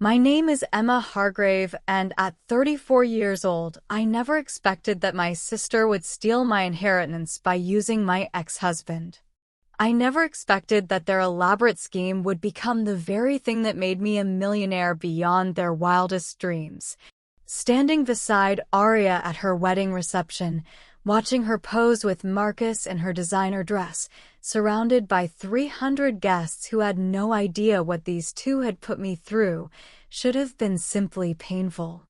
My name is Emma Hargrave, and at 34 years old, I never expected that my sister would steal my inheritance by using my ex-husband. I never expected that their elaborate scheme would become the very thing that made me a millionaire beyond their wildest dreams. Standing beside Aria at her wedding reception, watching her pose with Marcus in her designer dress, surrounded by 300 guests who had no idea what these two had put me through, should have been simply painful.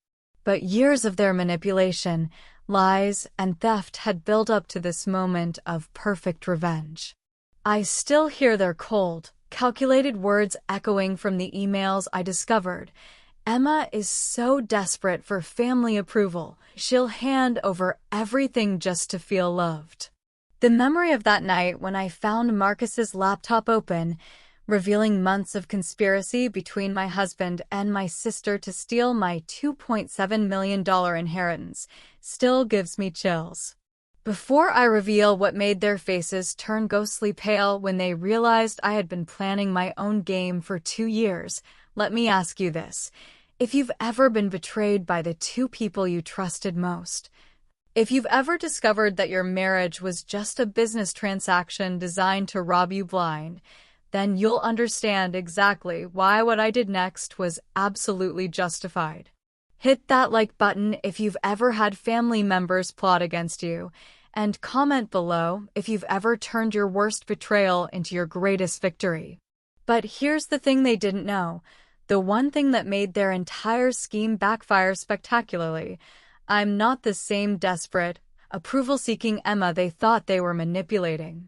But years of their manipulation, lies, and theft had built up to this moment of perfect revenge. I still hear their cold, calculated words echoing from the emails I discovered. Emma is so desperate for family approval, she'll hand over everything just to feel loved. The memory of that night when I found Marcus's laptop open, revealing months of conspiracy between my husband and my sister to steal my $2.7 million inheritance, still gives me chills. Before I reveal what made their faces turn ghostly pale when they realized I had been planning my own game for 2 years, let me ask you this. If you've ever been betrayed by the two people you trusted most, if you've ever discovered that your marriage was just a business transaction designed to rob you blind, then you'll understand exactly why what I did next was absolutely justified. Hit that like button if you've ever had family members plot against you, and comment below if you've ever turned your worst betrayal into your greatest victory. But here's the thing they didn't know. The one thing that made their entire scheme backfire spectacularly. I'm not the same desperate, approval-seeking Emma they thought they were manipulating.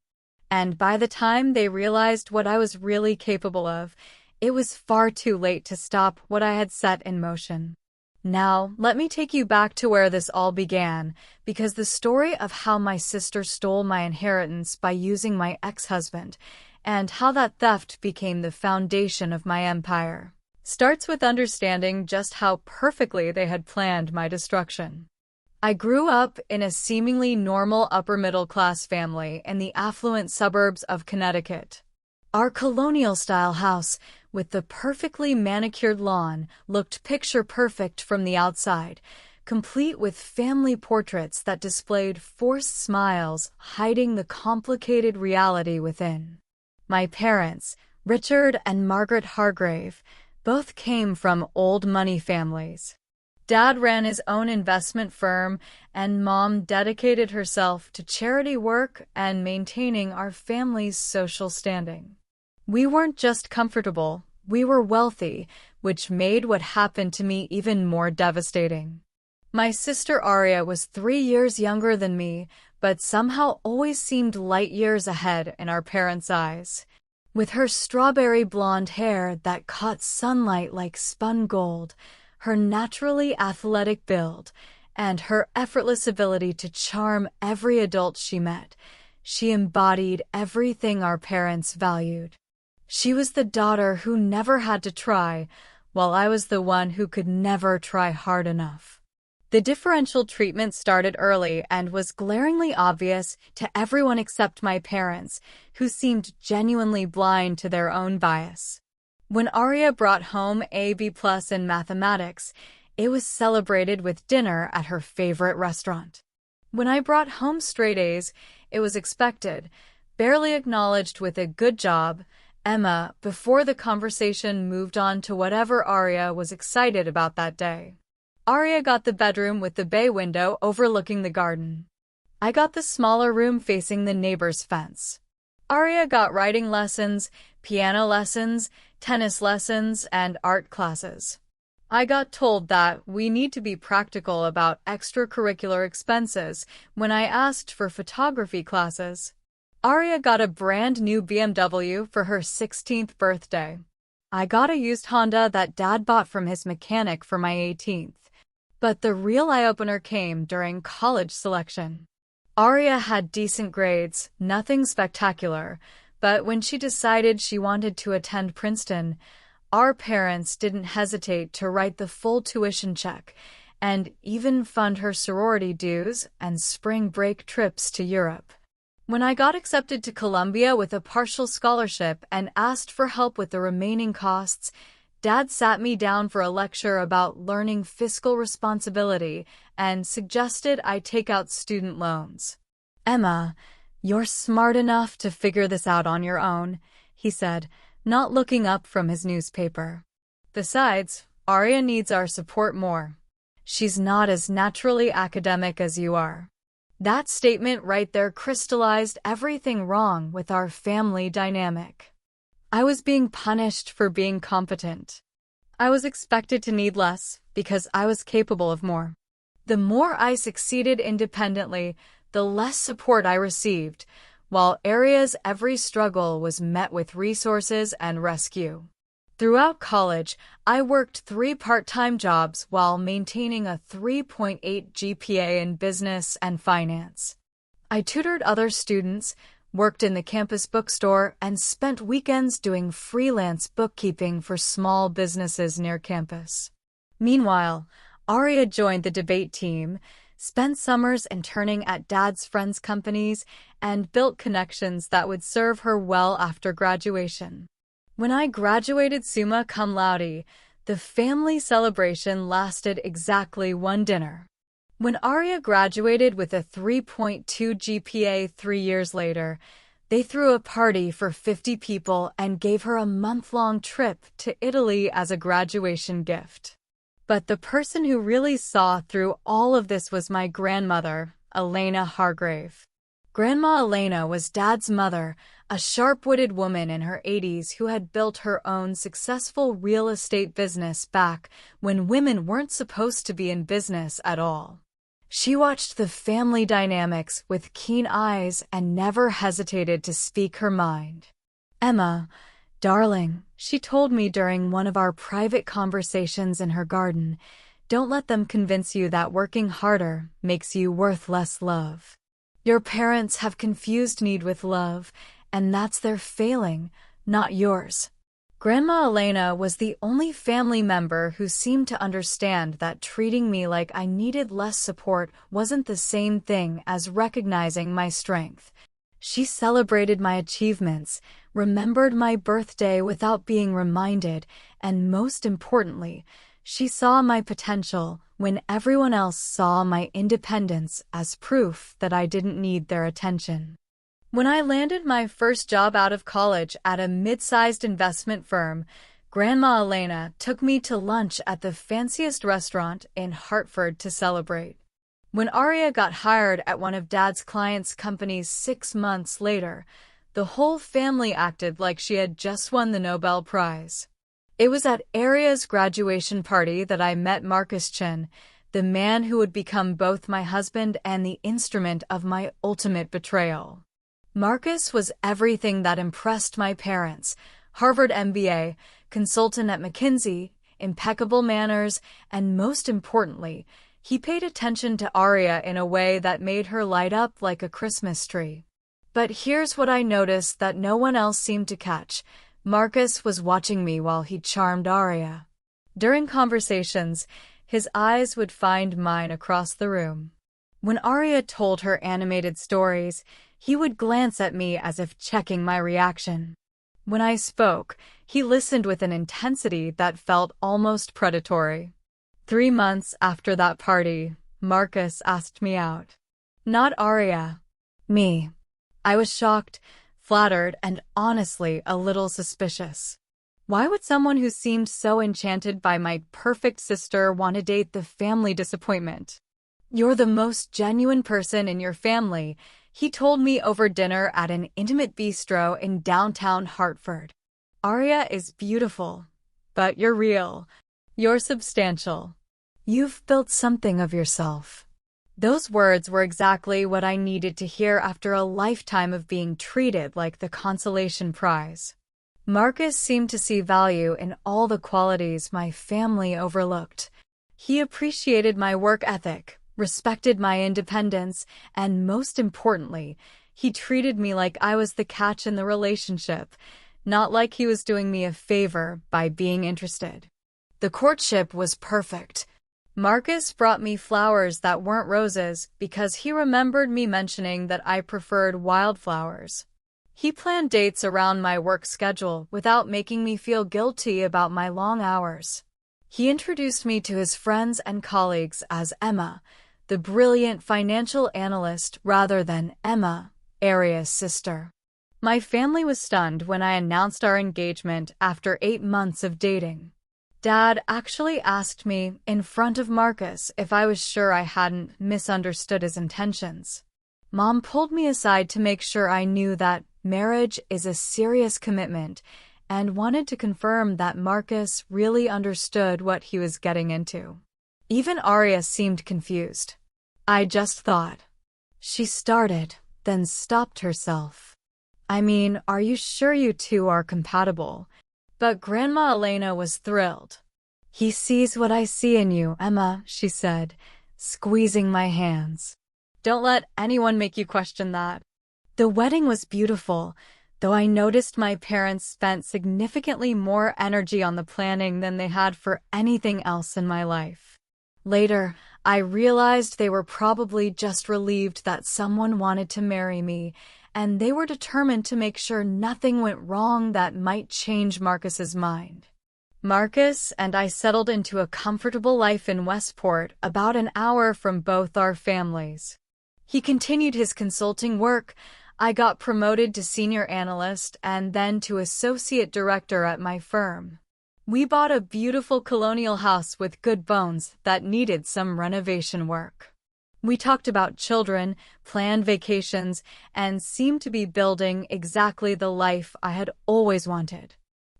And by the time they realized what I was really capable of, it was far too late to stop what I had set in motion. Now, let me take you back to where this all began, because the story of how my sister stole my inheritance by using my ex-husband, and how that theft became the foundation of my empire, starts with understanding just how perfectly they had planned my destruction. I grew up in a seemingly normal upper-middle-class family in the affluent suburbs of Connecticut. Our colonial-style house, with the perfectly manicured lawn, looked picture-perfect from the outside, complete with family portraits that displayed forced smiles hiding the complicated reality within. My parents, Richard and Margaret Hargrave, both came from old money families. Dad ran his own investment firm, and Mom dedicated herself to charity work and maintaining our family's social standing. We weren't just comfortable, we were wealthy, which made what happened to me even more devastating. My sister Aria was 3 years younger than me, but somehow always seemed light years ahead in our parents' eyes. With her strawberry blonde hair that caught sunlight like spun gold, her naturally athletic build, and her effortless ability to charm every adult she met, she embodied everything our parents valued. She was the daughter who never had to try, while I was the one who could never try hard enough. The differential treatment started early and was glaringly obvious to everyone except my parents, who seemed genuinely blind to their own bias. When Aria brought home a B+ in mathematics, it was celebrated with dinner at her favorite restaurant. When I brought home straight A's, it was expected, barely acknowledged with a good job, Emma, before the conversation moved on to whatever Aria was excited about that day. Aria got the bedroom with the bay window overlooking the garden. I got the smaller room facing the neighbor's fence. Aria got writing lessons, piano lessons, tennis lessons, and art classes. I got told that we need to be practical about extracurricular expenses when I asked for photography classes. Aria got a brand new BMW for her 16th birthday. I got a used Honda that Dad bought from his mechanic for my 18th. But the real eye-opener came during college selection. Aria had decent grades, nothing spectacular, but when she decided she wanted to attend Princeton, our parents didn't hesitate to write the full tuition check and even fund her sorority dues and spring break trips to Europe. When I got accepted to Columbia with a partial scholarship and asked for help with the remaining costs, Dad sat me down for a lecture about learning fiscal responsibility and suggested I take out student loans. "Emma, you're smart enough to figure this out on your own," he said, not looking up from his newspaper. "Besides, Arya needs our support more. She's not as naturally academic as you are." That statement right there crystallized everything wrong with our family dynamic. I was being punished for being competent. I was expected to need less because I was capable of more. The more I succeeded independently, the less support I received, while Arya's every struggle was met with resources and rescue. Throughout college, I worked 3 part-time jobs while maintaining a 3.8 GPA in business and finance. I tutored other students, worked in the campus bookstore, and spent weekends doing freelance bookkeeping for small businesses near campus. Meanwhile, Arya joined the debate team, spent summers interning at Dad's friends' companies, and built connections that would serve her well after graduation. When I graduated summa cum laude, the family celebration lasted exactly 1 dinner. When Arya graduated with a 3.2 GPA 3 years later, they threw a party for 50 people and gave her a month-long trip to Italy as a graduation gift. But the person who really saw through all of this was my grandmother, Elena Hargrave. Grandma Elena was Dad's mother, a sharp-witted woman in her 80s who had built her own successful real estate business back when women weren't supposed to be in business at all. She watched the family dynamics with keen eyes and never hesitated to speak her mind. "Emma, darling," she told me during one of our private conversations in her garden, "don't let them convince you that working harder makes you worth less love. Your parents have confused need with love, and that's their failing, not yours." Grandma Elena was the only family member who seemed to understand that treating me like I needed less support wasn't the same thing as recognizing my strength. She celebrated my achievements, remembered my birthday without being reminded, and most importantly, she saw my potential when everyone else saw my independence as proof that I didn't need their attention. When I landed my first job out of college at a mid-sized investment firm, Grandma Elena took me to lunch at the fanciest restaurant in Hartford to celebrate. When Arya got hired at one of Dad's clients' companies 6 months later, the whole family acted like she had just won the Nobel Prize. It was at Arya's graduation party that I met Marcus Chin, the man who would become both my husband and the instrument of my ultimate betrayal. Marcus was everything that impressed my parents: Harvard MBA, consultant at McKinsey, impeccable manners, and most importantly, he paid attention to Arya in a way that made her light up like a Christmas tree. But here's what I noticed that no one else seemed to catch. Marcus was watching me while he charmed Arya. During conversations, his eyes would find mine across the room. When Arya told her animated stories, he would glance at me as if checking my reaction. When I spoke, he listened with an intensity that felt almost predatory. 3 months after that party, Marcus asked me out. Not Arya. Me. I was shocked, flattered, and honestly a little suspicious. Why would someone who seemed so enchanted by my perfect sister want to date the family disappointment? "You're the most genuine person in your family," he told me over dinner at an intimate bistro in downtown Hartford. "Arya is beautiful, but you're real. You're substantial. You've built something of yourself." Those words were exactly what I needed to hear after a lifetime of being treated like the consolation prize. Marcus seemed to see value in all the qualities my family overlooked. He appreciated my work ethic, respected my independence, and most importantly, he treated me like I was the catch in the relationship, not like he was doing me a favor by being interested. The courtship was perfect. Marcus brought me flowers that weren't roses because he remembered me mentioning that I preferred wildflowers. He planned dates around my work schedule without making me feel guilty about my long hours. He introduced me to his friends and colleagues as Emma, the brilliant financial analyst, rather than Emma, Aria's sister. My family was stunned when I announced our engagement after 8 months of dating. Dad actually asked me in front of Marcus if I was sure I hadn't misunderstood his intentions. Mom pulled me aside to make sure I knew that marriage is a serious commitment and wanted to confirm that Marcus really understood what he was getting into. Even Aria seemed confused. I just thought. She started, then stopped herself. I mean, are you sure you two are compatible? But Grandma Elena was thrilled. He sees what I see in you, Emma, she said, squeezing my hands. Don't let anyone make you question that. The wedding was beautiful, though I noticed my parents spent significantly more energy on the planning than they had for anything else in my life. Later, I realized they were probably just relieved that someone wanted to marry me, and they were determined to make sure nothing went wrong that might change Marcus's mind. Marcus and I settled into a comfortable life in Westport, about an hour from both our families. He continued his consulting work. I got promoted to senior analyst and then to associate director at my firm. We bought a beautiful colonial house with good bones that needed some renovation work. We talked about children, planned vacations, and seemed to be building exactly the life I had always wanted.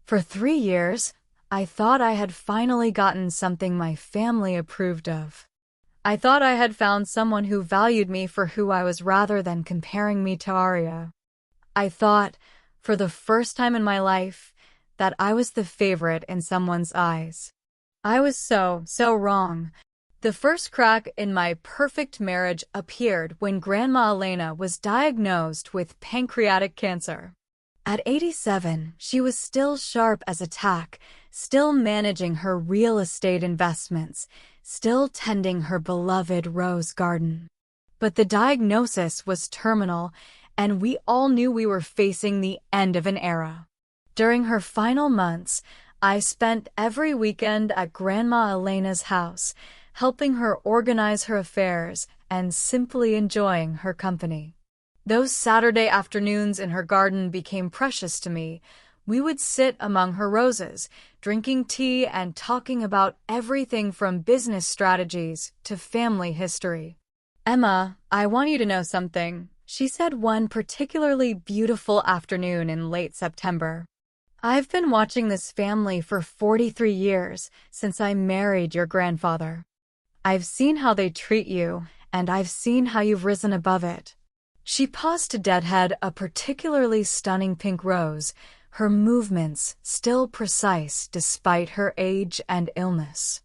For 3 years, I thought I had finally gotten something my family approved of. I thought I had found someone who valued me for who I was rather than comparing me to Aria. I thought, for the first time in my life, that I was the favorite in someone's eyes. I was so wrong. The first crack in my perfect marriage appeared when Grandma Elena was diagnosed with pancreatic cancer. At 87, she was still sharp as a tack, still managing her real estate investments, still tending her beloved rose garden. But the diagnosis was terminal, and we all knew we were facing the end of an era. During her final months, I spent every weekend at Grandma Elena's house, helping her organize her affairs and simply enjoying her company. Those Saturday afternoons in her garden became precious to me. We would sit among her roses, drinking tea and talking about everything from business strategies to family history. Emma, I want you to know something, she said one particularly beautiful afternoon in late September. I've been watching this family for 43 years, since I married your grandfather. I've seen how they treat you, and I've seen how you've risen above it. She paused to deadhead a particularly stunning pink rose, her movements still precise despite her age and illness.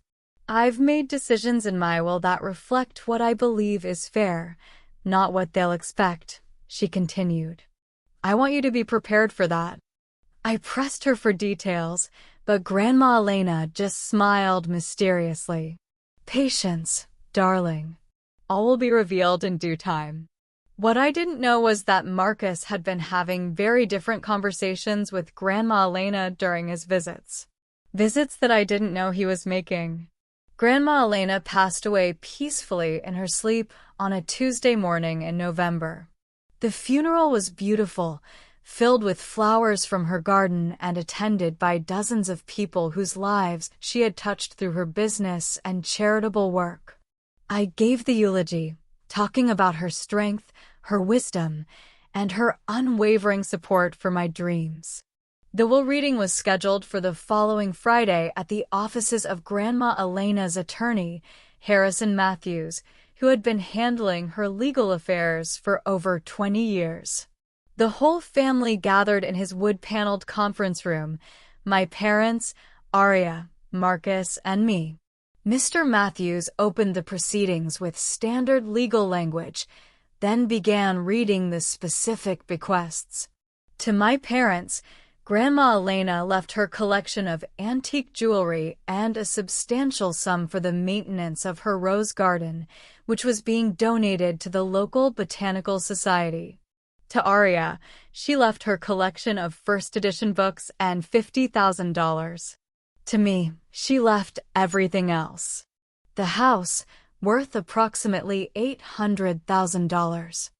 I've made decisions in my will that reflect what I believe is fair, not what they'll expect, she continued. I want you to be prepared for that. I pressed her for details, but Grandma Elena just smiled mysteriously. Patience, darling. All will be revealed in due time. What I didn't know was that Marcus had been having very different conversations with Grandma Elena during his visits. Visits that I didn't know he was making. Grandma Elena passed away peacefully in her sleep on a Tuesday morning in November. The funeral was beautiful, filled with flowers from her garden and attended by dozens of people whose lives she had touched through her business and charitable work. I gave the eulogy, talking about her strength, her wisdom, and her unwavering support for my dreams. The will reading was scheduled for the following Friday at the offices of Grandma Elena's attorney, Harrison Matthews, who had been handling her legal affairs for over 20 years. The whole family gathered in his wood-paneled conference room, my parents, Aria, Marcus, and me. Mr. Matthews opened the proceedings with standard legal language, then began reading the specific bequests. To my parents, Grandma Elena left her collection of antique jewelry and a substantial sum for the maintenance of her rose garden, which was being donated to the local botanical society. To Aria, she left her collection of first edition books and $50,000. To me, she left everything else. The house, worth approximately $800,000.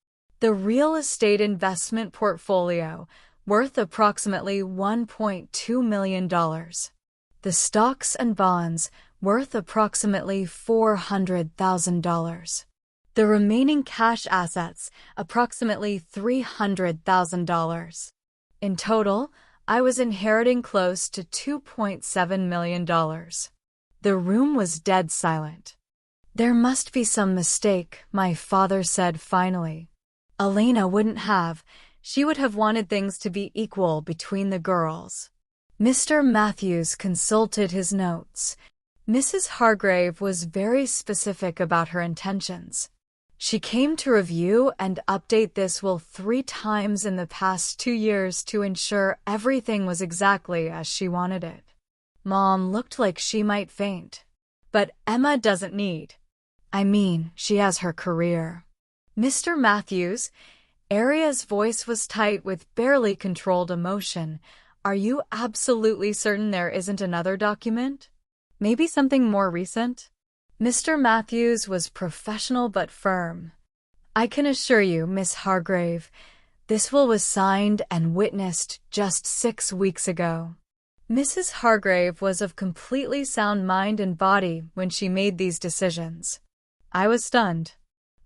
The real estate investment portfolio, worth approximately $1.2 million. The stocks and bonds, worth approximately $400,000. The remaining cash assets, approximately $300,000. In total, I was inheriting close to $2.7 million. The room was dead silent. "There must be some mistake," my father said finally. "Elena wouldn't have. She would have wanted things to be equal between the girls." Mr. Matthews consulted his notes. Mrs. Hargrave was very specific about her intentions. She came to review and update this will 3 times in the past 2 years to ensure everything was exactly as she wanted it. Mom looked like she might faint. "But Emma doesn't need. She has her career." Mr. Matthews, Aria's voice was tight with barely controlled emotion. "Are you absolutely certain there isn't another document? Maybe something more recent?" Mr. Matthews was professional but firm. "I can assure you, Miss Hargrave, this will was signed and witnessed just 6 weeks ago." Mrs. Hargrave was of completely sound mind and body when she made these decisions. I was stunned,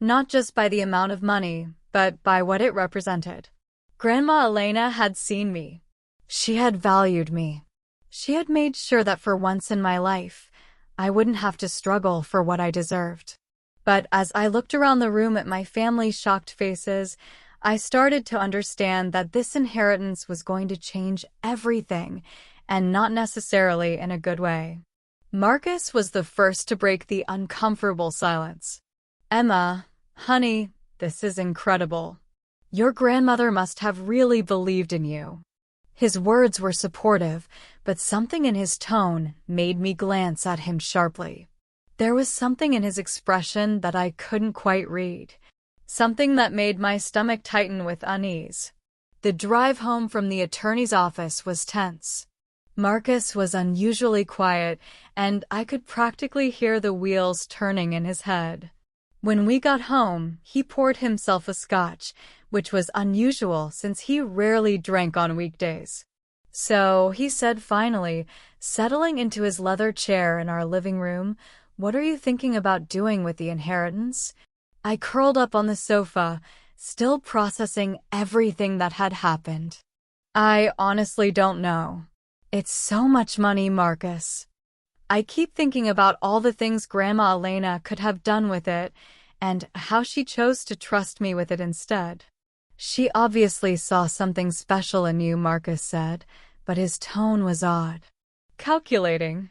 not just by the amount of money, but by what it represented. Grandma Elena had seen me. She had valued me. She had made sure that for once in my life, I wouldn't have to struggle for what I deserved. But as I looked around the room at my family's shocked faces, I started to understand that this inheritance was going to change everything, and not necessarily in a good way. Marcus was the first to break the uncomfortable silence. "Emma, honey, this is incredible. Your grandmother must have really believed in you." His words were supportive, but something in his tone made me glance at him sharply. There was something in his expression that I couldn't quite read, something that made my stomach tighten with unease. The drive home from the attorney's office was tense. Marcus was unusually quiet, and I could practically hear the wheels turning in his head. When we got home, he poured himself a scotch, which was unusual since he rarely drank on weekdays. "So," he said finally, settling into his leather chair in our living room, "what are you thinking about doing with the inheritance?" I curled up on the sofa, still processing everything that had happened. "I honestly don't know. It's so much money, Marcus. I keep thinking about all the things Grandma Elena could have done with it, and how she chose to trust me with it instead." "She obviously saw something special in you," Marcus said, but his tone was odd. Calculating.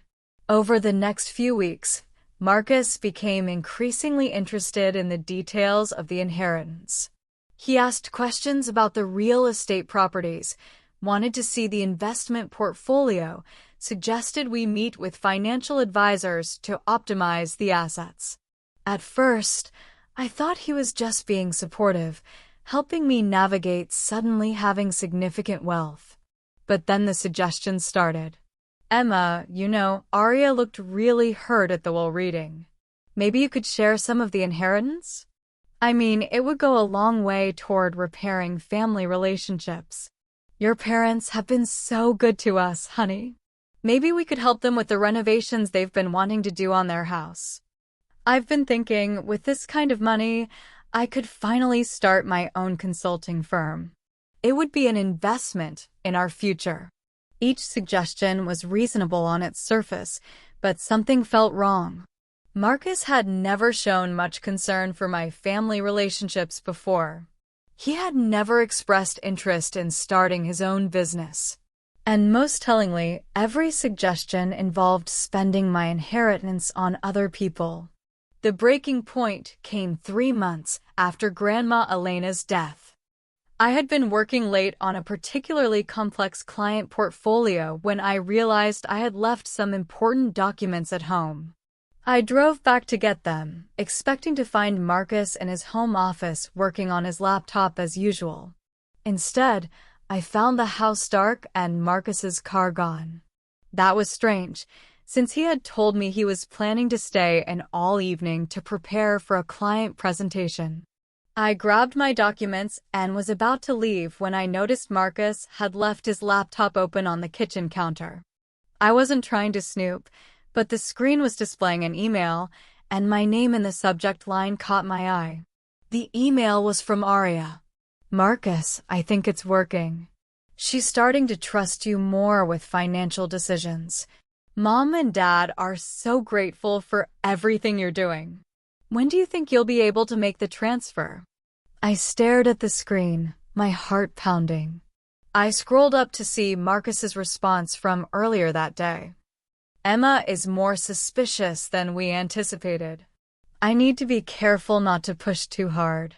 Over the next few weeks, Marcus became increasingly interested in the details of the inheritance. He asked questions about the real estate properties, wanted to see the investment portfolio, suggested we meet with financial advisors to optimize the assets. At first, I thought he was just being supportive, helping me navigate suddenly having significant wealth. But then the suggestions started. "Emma, Aria looked really hurt at the will reading. Maybe you could share some of the inheritance? It would go a long way toward repairing family relationships. Your parents have been so good to us, honey. Maybe we could help them with the renovations they've been wanting to do on their house. I've been thinking, with this kind of money, I could finally start my own consulting firm. It would be an investment in our future." Each suggestion was reasonable on its surface, but something felt wrong. Marcus had never shown much concern for my family relationships before. He had never expressed interest in starting his own business. And most tellingly, every suggestion involved spending my inheritance on other people. The breaking point came 3 months after Grandma Elena's death. I had been working late on a particularly complex client portfolio when I realized I had left some important documents at home. I drove back to get them, expecting to find Marcus in his home office working on his laptop as usual. Instead, I found the house dark and Marcus's car gone. That was strange, since he had told me he was planning to stay in all evening to prepare for a client presentation. I grabbed my documents and was about to leave when I noticed Marcus had left his laptop open on the kitchen counter. I wasn't trying to snoop, but the screen was displaying an email, and my name in the subject line caught my eye. The email was from Aria. "Marcus, I think it's working. She's starting to trust you more with financial decisions. Mom and Dad are so grateful for everything you're doing. When do you think you'll be able to make the transfer?" I stared at the screen, my heart pounding. I scrolled up to see Marcus's response from earlier that day. "Emma is more suspicious than we anticipated. I need to be careful not to push too hard.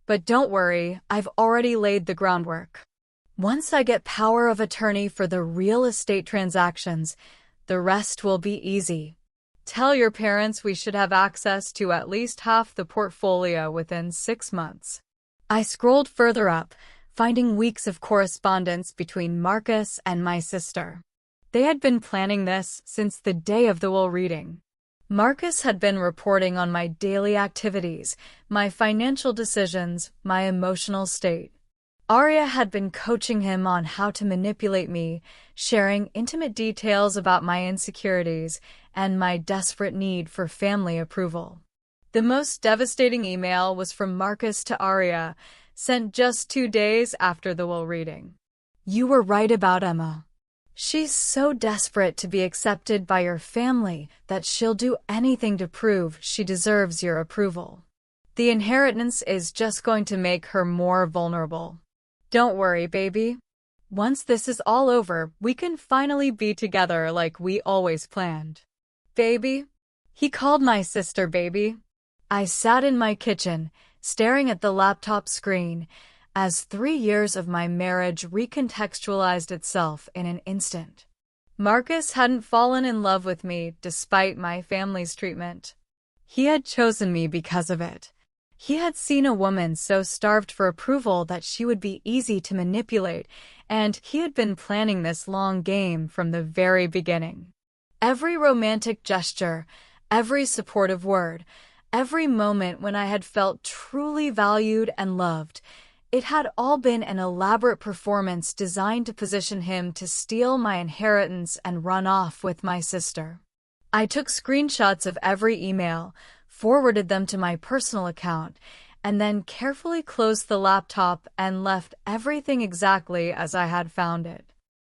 But don't worry, I've already laid the groundwork. Once I get power of attorney for the real estate transactions, the rest will be easy. Tell your parents we should have access to at least half the portfolio within 6 months." I scrolled further up, finding weeks of correspondence between Marcus and my sister. They had been planning this since the day of the will reading. Marcus had been reporting on my daily activities, my financial decisions, my emotional state. Aria had been coaching him on how to manipulate me, sharing intimate details about my insecurities and my desperate need for family approval. The most devastating email was from Marcus to Aria, sent just 2 days after the will reading. "You were right about Emma. She's so desperate to be accepted by your family that she'll do anything to prove she deserves your approval. The inheritance is just going to make her more vulnerable. Don't worry, baby. Once this is all over, we can finally be together like we always planned." "Baby?" He called my sister baby. I sat in my kitchen, staring at the laptop screen, as 3 years of my marriage recontextualized itself in an instant. Marcus hadn't fallen in love with me despite my family's treatment. He had chosen me because of it. He had seen a woman so starved for approval that she would be easy to manipulate, and he had been planning this long game from the very beginning. Every romantic gesture, every supportive word, every moment when I had felt truly valued and loved, it had all been an elaborate performance designed to position him to steal my inheritance and run off with my sister. I took screenshots of every email, forwarded them to my personal account, and then carefully closed the laptop and left everything exactly as I had found it.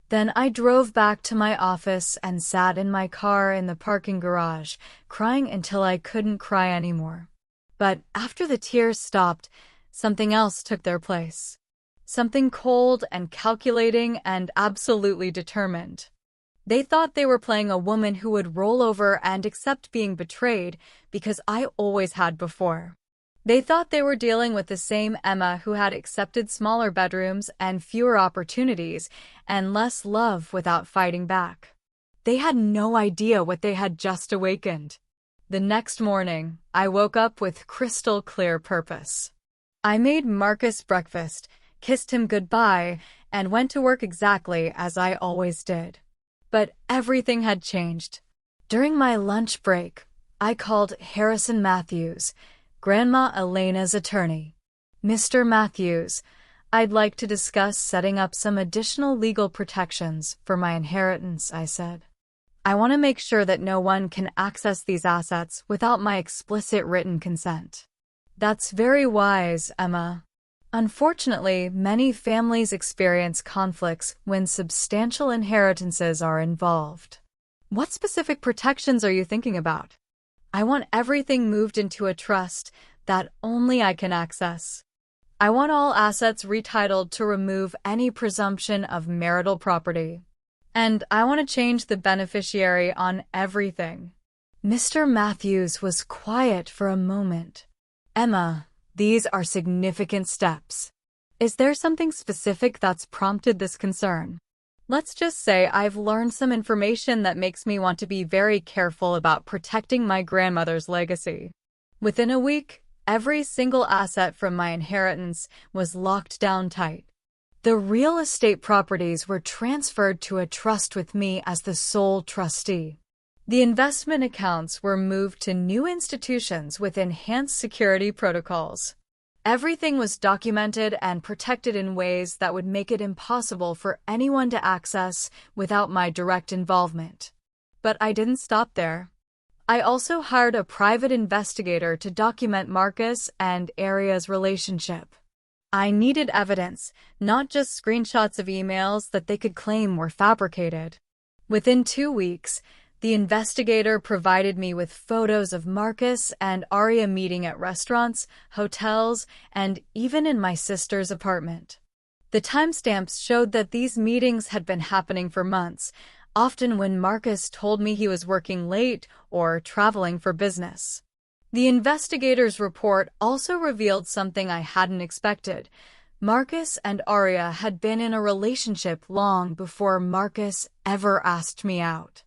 Then I drove back to my office and sat in my car in the parking garage, crying until I couldn't cry anymore. But after the tears stopped, something else took their place. Something cold and calculating and absolutely determined. They thought they were playing a woman who would roll over and accept being betrayed because I always had before. They thought they were dealing with the same Emma who had accepted smaller bedrooms and fewer opportunities and less love without fighting back. They had no idea what they had just awakened. The next morning, I woke up with crystal clear purpose. I made Marcus breakfast, kissed him goodbye, and went to work exactly as I always did. But everything had changed. During my lunch break, I called Harrison Matthews, Grandma Elena's attorney. "Mr. Matthews, I'd like to discuss setting up some additional legal protections for my inheritance," I said. "I want to make sure that no one can access these assets without my explicit written consent." "That's very wise, Emma. Unfortunately, many families experience conflicts when substantial inheritances are involved. What specific protections are you thinking about?" "I want everything moved into a trust that only I can access. I want all assets retitled to remove any presumption of marital property. And I want to change the beneficiary on everything." Mr. Matthews was quiet for a moment. "Emma, these are significant steps. Is there something specific that's prompted this concern?" "Let's just say I've learned some information that makes me want to be very careful about protecting my grandmother's legacy." Within a week, every single asset from my inheritance was locked down tight. The real estate properties were transferred to a trust with me as the sole trustee. The investment accounts were moved to new institutions with enhanced security protocols. Everything was documented and protected in ways that would make it impossible for anyone to access without my direct involvement. But I didn't stop there. I also hired a private investigator to document Marcus and Aria's relationship. I needed evidence, not just screenshots of emails that they could claim were fabricated. Within 2 weeks, the investigator provided me with photos of Marcus and Aria meeting at restaurants, hotels, and even in my sister's apartment. The timestamps showed that these meetings had been happening for months, often when Marcus told me he was working late or traveling for business. The investigator's report also revealed something I hadn't expected. Marcus and Aria had been in a relationship long before Marcus ever asked me out.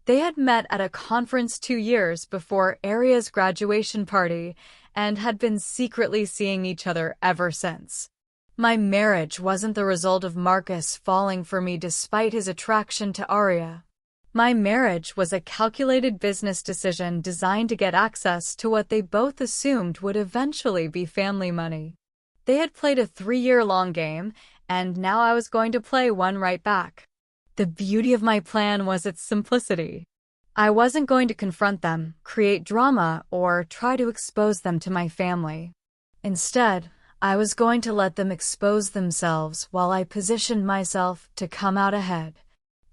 They had met at a conference 2 years before Aria's graduation party and had been secretly seeing each other ever since. My marriage wasn't the result of Marcus falling for me despite his attraction to Aria. My marriage was a calculated business decision designed to get access to what they both assumed would eventually be family money. They had played a 3-year-long game, and now I was going to play one right back. The beauty of my plan was its simplicity. I wasn't going to confront them, create drama, or try to expose them to my family. Instead, I was going to let them expose themselves while I positioned myself to come out ahead.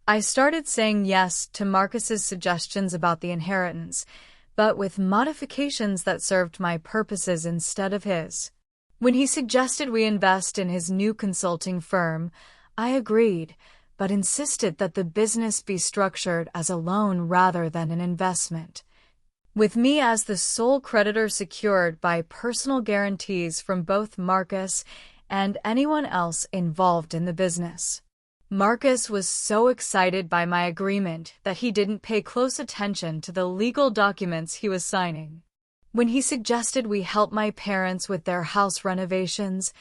I started saying yes to Marcus's suggestions about the inheritance, but with modifications that served my purposes instead of his. When he suggested we invest in his new consulting firm, I agreed, but insisted that the business be structured as a loan rather than an investment, with me as the sole creditor secured by personal guarantees from both Marcus and anyone else involved in the business. Marcus was so excited by my agreement that he didn't pay close attention to the legal documents he was signing. When he suggested we help my parents with their house renovations,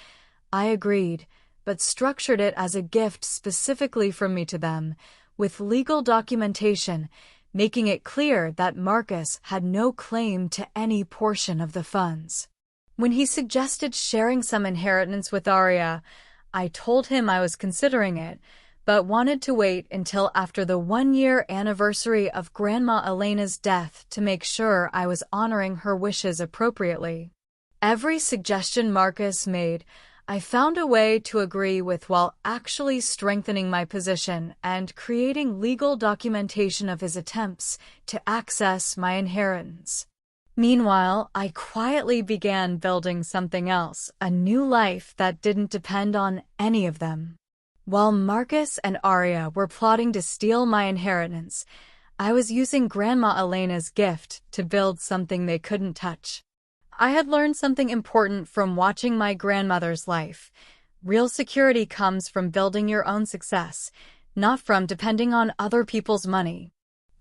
I agreed, but structured it as a gift specifically from me to them, with legal documentation, making it clear that Marcus had no claim to any portion of the funds. When he suggested sharing some inheritance with Aria, I told him I was considering it, but wanted to wait until after the 1-year anniversary of Grandma Elena's death to make sure I was honoring her wishes appropriately. Every suggestion Marcus made, I found a way to agree with while actually strengthening my position and creating legal documentation of his attempts to access my inheritance. Meanwhile, I quietly began building something else, a new life that didn't depend on any of them. While Marcus and Aria were plotting to steal my inheritance, I was using Grandma Elena's gift to build something they couldn't touch. I had learned something important from watching my grandmother's life. Real security comes from building your own success, not from depending on other people's money.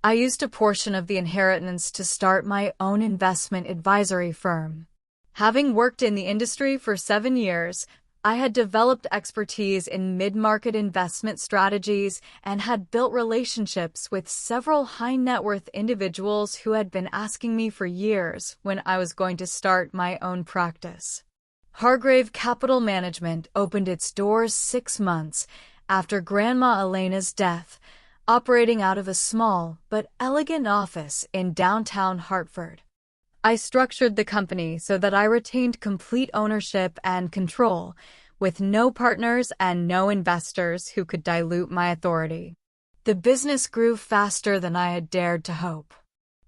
I used a portion of the inheritance to start my own investment advisory firm. Having worked in the industry for 7 years, I had developed expertise in mid-market investment strategies and had built relationships with several high-net-worth individuals who had been asking me for years when I was going to start my own practice. Hargrave Capital Management opened its doors 6 months after Grandma Elena's death, operating out of a small but elegant office in downtown Hartford. I structured the company so that I retained complete ownership and control, with no partners and no investors who could dilute my authority. The business grew faster than I had dared to hope.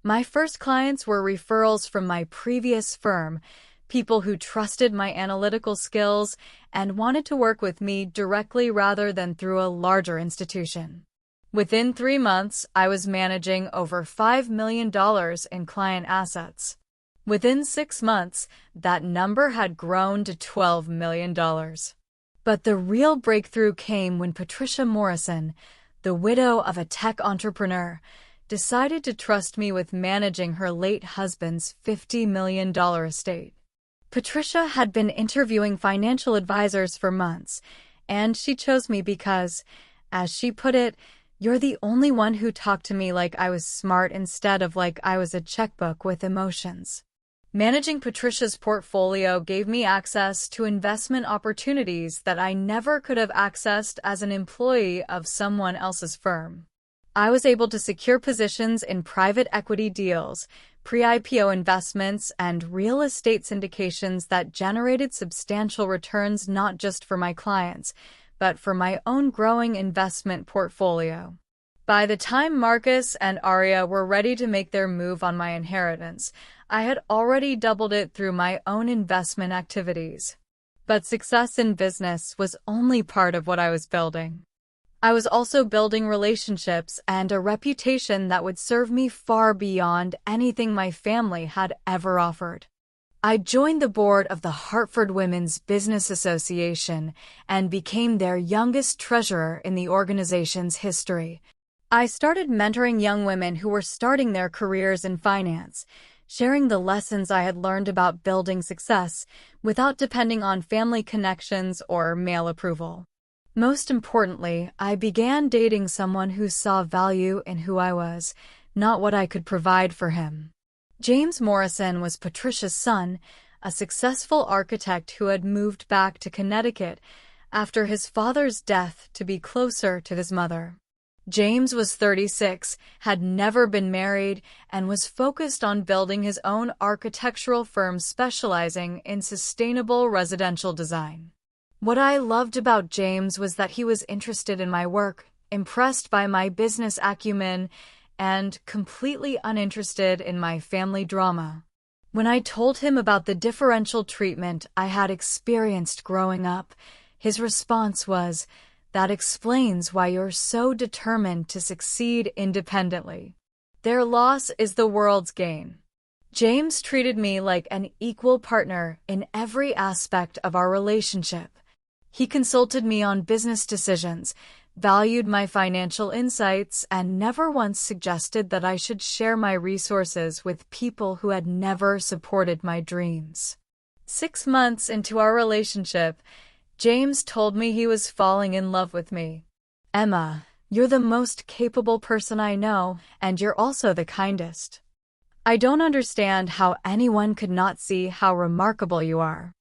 My first clients were referrals from my previous firm, people who trusted my analytical skills and wanted to work with me directly rather than through a larger institution. Within 3 months, I was managing over $5 million in client assets. Within 6 months, that number had grown to $12 million. But the real breakthrough came when Patricia Morrison, the widow of a tech entrepreneur, decided to trust me with managing her late husband's $50 million estate. Patricia had been interviewing financial advisors for months, And she chose me because, as she put it, "You're the only one who talked to me like I was smart instead of like I was a checkbook with emotions." Managing Patricia's portfolio gave me access to investment opportunities that I never could have accessed as an employee of someone else's firm. I was able to secure positions in private equity deals, pre-IPO investments, and real estate syndications that generated substantial returns not just for my clients, but for my own growing investment portfolio. By the time Marcus and Arya were ready to make their move on my inheritance, I had already doubled it through my own investment activities. But success in business was only part of what I was building. I was also building relationships and a reputation that would serve me far beyond anything my family had ever offered. I joined the board of the Hartford Women's Business Association and became their youngest treasurer in the organization's history. I started mentoring young women who were starting their careers in finance, sharing the lessons I had learned about building success without depending on family connections or male approval. Most importantly, I began dating someone who saw value in who I was, not what I could provide for him. James Morrison was Patricia's son, a successful architect who had moved back to Connecticut after his father's death to be closer to his mother. James was 36, had never been married, and was focused on building his own architectural firm specializing in sustainable residential design. What I loved about James was that he was interested in my work, impressed by my business acumen, and completely uninterested in my family drama. When I told him about the differential treatment I had experienced growing up, his response was, "That explains why you're so determined to succeed independently. Their loss is the world's gain." James treated me like an equal partner in every aspect of our relationship. He consulted me on business decisions, valued my financial insights, and never once suggested that I should share my resources with people who had never supported my dreams. 6 months into our relationship, James told me he was falling in love with me. "Emma, you're the most capable person I know, and you're also the kindest. I don't understand how anyone could not see how remarkable you are."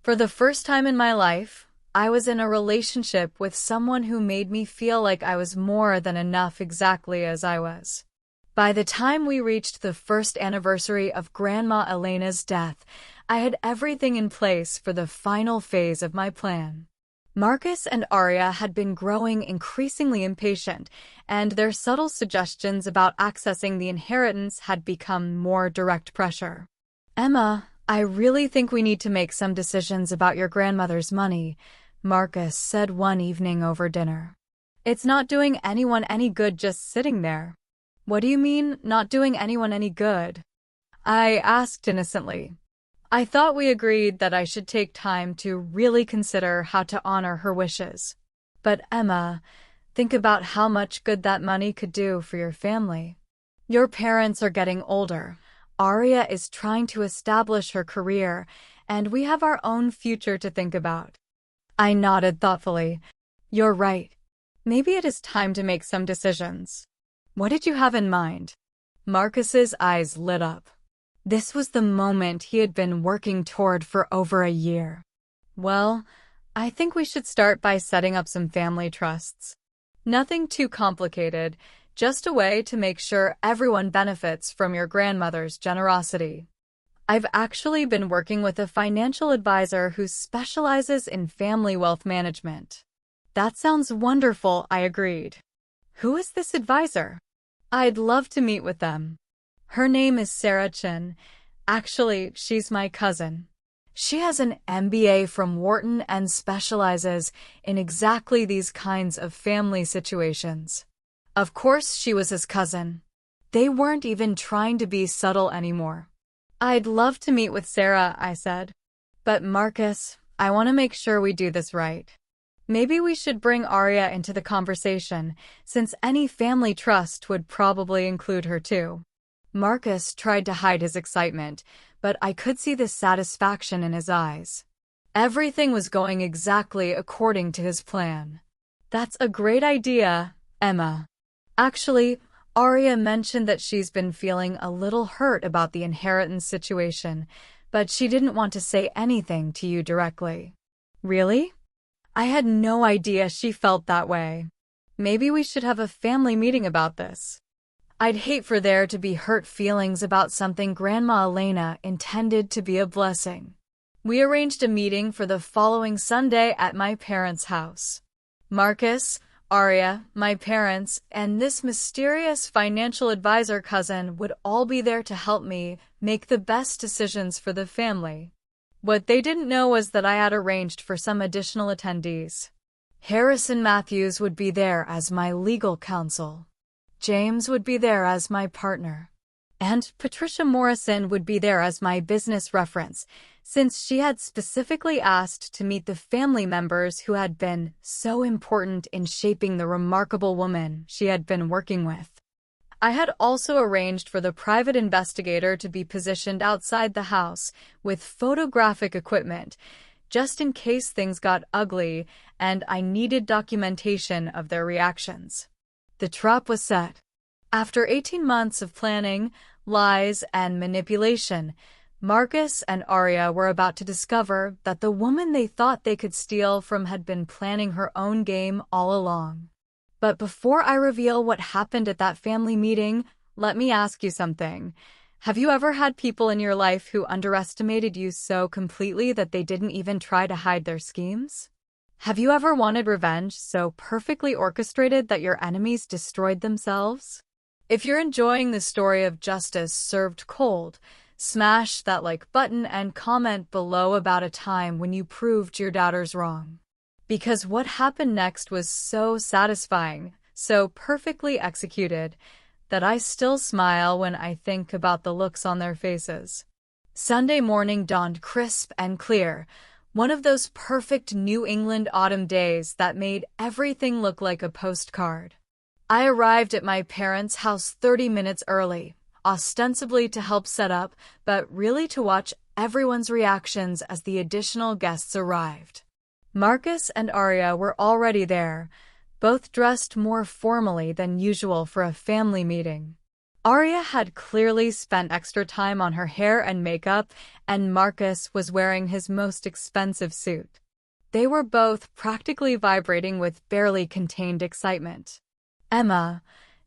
For the first time in my life, I was in a relationship with someone who made me feel like I was more than enough exactly as I was. By the time we reached the first anniversary of Grandma Elena's death, I had everything in place for the final phase of my plan. Marcus and Arya had been growing increasingly impatient, and their subtle suggestions about accessing the inheritance had become more direct pressure. "Emma, I really think we need to make some decisions about your grandmother's money," Marcus said one evening over dinner. "It's not doing anyone any good just sitting there." "What do you mean, not doing anyone any good?" I asked innocently. I thought we agreed that I should take time to really consider how to honor her wishes. "But Emma, think about how much good that money could do for your family. Your parents are getting older. Arya is trying to establish her career, and we have our own future to think about." I nodded thoughtfully. "You're right. Maybe it is time to make some decisions." "What did you have in mind?" Marcus's eyes lit up. This was the moment he had been working toward for over a year. "Well, I think we should start by setting up some family trusts. Nothing too complicated, just a way to make sure everyone benefits from your grandmother's generosity. I've actually been working with a financial advisor who specializes in family wealth management." "That sounds wonderful," I agreed. "Who is this advisor?" "I'd love to meet with them. Her name is Sarah Chin. Actually, she's my cousin. She has an MBA from Wharton and specializes in exactly these kinds of family situations." Of course she was his cousin. They weren't even trying to be subtle anymore. "I'd love to meet with Sarah," I said. "But Marcus, I want to make sure we do this right. Maybe we should bring Arya into the conversation, since any family trust would probably include her too." Marcus tried to hide his excitement, but I could see the satisfaction in his eyes. Everything was going exactly according to his plan. That's a great idea, Emma. Actually, Arya mentioned that she's been feeling a little hurt about the inheritance situation, but she didn't want to say anything to you directly. Really? I had no idea she felt that way. Maybe we should have a family meeting about this. I'd hate for there to be hurt feelings about something Grandma Elena intended to be a blessing. We arranged a meeting for the following Sunday at my parents' house. Marcus, Arya, my parents, and this mysterious financial advisor cousin would all be there to help me make the best decisions for the family. What they didn't know was that I had arranged for some additional attendees. Harrison Matthews would be there as my legal counsel. James would be there as my partner. And Patricia Morrison would be there as my business reference, since she had specifically asked to meet the family members who had been so important in shaping the remarkable woman she had been working with. I had also arranged for the private investigator to be positioned outside the house with photographic equipment, just in case things got ugly and I needed documentation of their reactions. The trap was set. After 18 months of planning, lies, and manipulation, Marcus and Arya were about to discover that the woman they thought they could steal from had been planning her own game all along. But before I reveal what happened at that family meeting, let me ask you something. Have you ever had people in your life who underestimated you so completely that they didn't even try to hide their schemes? Have you ever wanted revenge so perfectly orchestrated that your enemies destroyed themselves? If you're enjoying the story of justice served cold, smash that like button and comment below about a time when you proved your doubters wrong. Because what happened next was so satisfying, so perfectly executed, that I still smile when I think about the looks on their faces. Sunday morning dawned crisp and clear, one of those perfect New England autumn days that made everything look like a postcard. I arrived at my parents' house 30 minutes early, ostensibly to help set up, but really to watch everyone's reactions as the additional guests arrived. Marcus and Arya were already there, both dressed more formally than usual for a family meeting. Arya had clearly spent extra time on her hair and makeup, and Marcus was wearing his most expensive suit. They were both practically vibrating with barely contained excitement. Emma,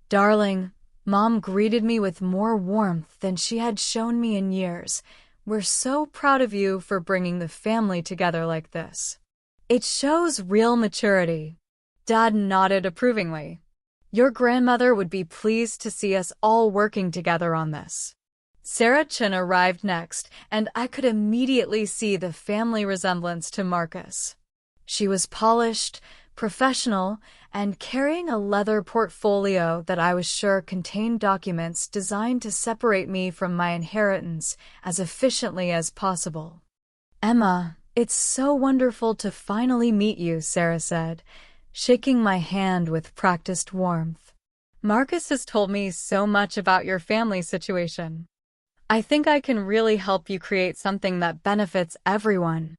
darling, Mom greeted me with more warmth than she had shown me in years. We're so proud of you for bringing the family together like this. It shows real maturity. Dad nodded approvingly. Your grandmother would be pleased to see us all working together on this. Sarah Chin arrived next, and I could immediately see the family resemblance to Marcus. She was polished, professional, and carrying a leather portfolio that I was sure contained documents designed to separate me from my inheritance as efficiently as possible. Emma, it's so wonderful to finally meet you, Sarah said, shaking my hand with practiced warmth. Marcus has told me so much about your family situation. I think I can really help you create something that benefits everyone.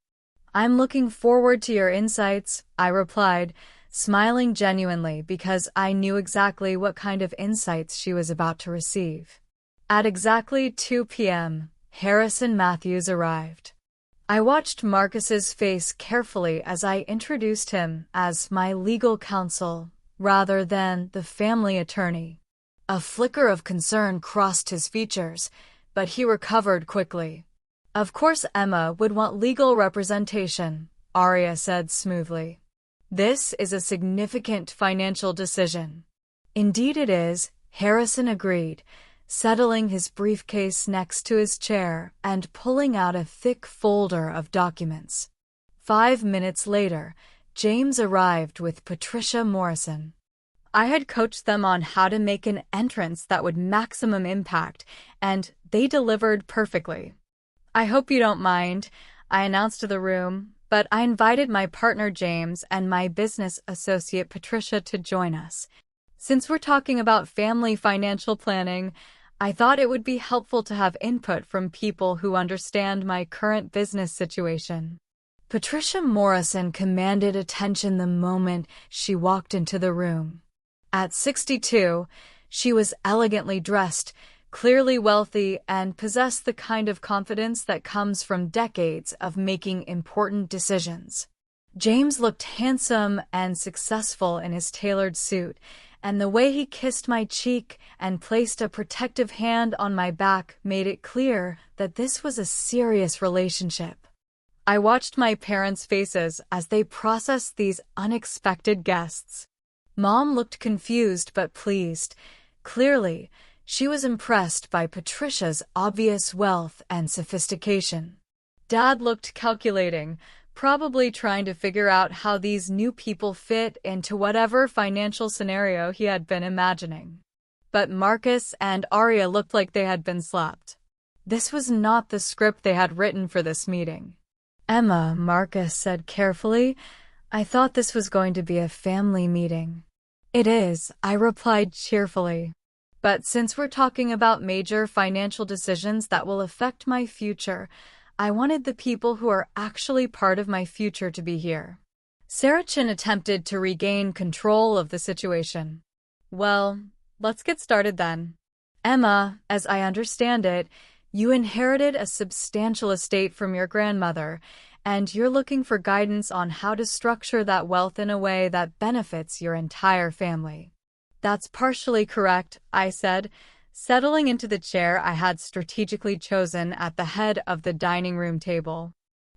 I'm looking forward to your insights, I replied, smiling genuinely because I knew exactly what kind of insights she was about to receive. At exactly 2 p.m., Harrison Matthews arrived. I watched Marcus's face carefully as I introduced him as my legal counsel rather than the family attorney. A flicker of concern crossed his features, but he recovered quickly. Of course Emma would want legal representation, Arya said smoothly. This is a significant financial decision. Indeed it is, Harrison agreed, settling his briefcase next to his chair and pulling out a thick folder of documents. 5 minutes later, James arrived with Patricia Morrison. I had coached them on how to make an entrance that would maximum impact, and they delivered perfectly. I hope you don't mind, I announced to the room, but I invited my partner James and my business associate Patricia to join us. Since we're talking about family financial planning, I thought it would be helpful to have input from people who understand my current business situation. Patricia Morrison commanded attention the moment she walked into the room. At 62, she was elegantly dressed, clearly wealthy, and possessed the kind of confidence that comes from decades of making important decisions. James looked handsome and successful in his tailored suit, and the way he kissed my cheek and placed a protective hand on my back made it clear that this was a serious relationship. I watched my parents' faces as they processed these unexpected guests. Mom looked confused but pleased. Clearly, she was impressed by Patricia's obvious wealth and sophistication. Dad looked calculating, probably trying to figure out how these new people fit into whatever financial scenario he had been imagining. But Marcus and Arya looked like they had been slapped. This was not the script they had written for this meeting. "Emma," Marcus said carefully, "I thought this was going to be a family meeting." "It is," I replied cheerfully. "But since we're talking about major financial decisions that will affect my future, I wanted the people who are actually part of my future to be here." Sarah Chin attempted to regain control of the situation. "Well, let's get started then. Emma, as I understand it, you inherited a substantial estate from your grandmother, and you're looking for guidance on how to structure that wealth in a way that benefits your entire family." "That's partially correct," I said, settling into the chair I had strategically chosen at the head of the dining room table.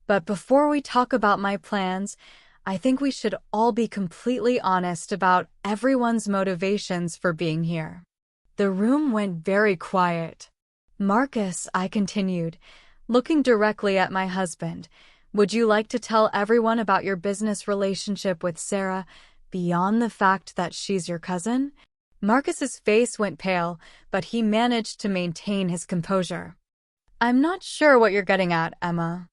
"But before we talk about my plans, I think we should all be completely honest about everyone's motivations for being here." The room went very quiet. "Marcus," I continued, looking directly at my husband, "would you like to tell everyone about your business relationship with Sarah beyond the fact that she's your cousin?" Marcus's face went pale, but he managed to maintain his composure. "I'm not sure what you're getting at, Emma.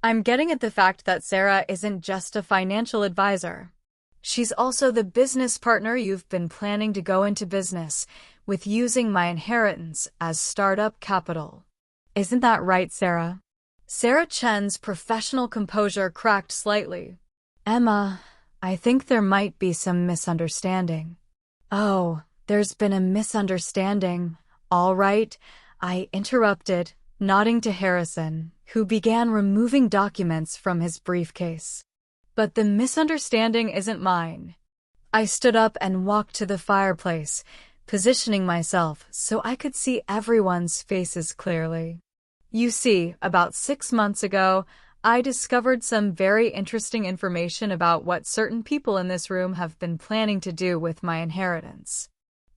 I'm getting at the fact that Sarah isn't just a financial advisor. She's also the business partner you've been planning to go into business with, using my inheritance as startup capital. Isn't that right, Sarah?" Sarah Chen's professional composure cracked slightly. "Emma, I think there might be some misunderstanding." "Oh, there's been a misunderstanding. All right," I interrupted, nodding to Harrison, who began removing documents from his briefcase. "But the misunderstanding isn't mine." I stood up and walked to the fireplace, positioning myself so I could see everyone's faces clearly. "You see, about 6 months ago, I discovered some very interesting information about what certain people in this room have been planning to do with my inheritance.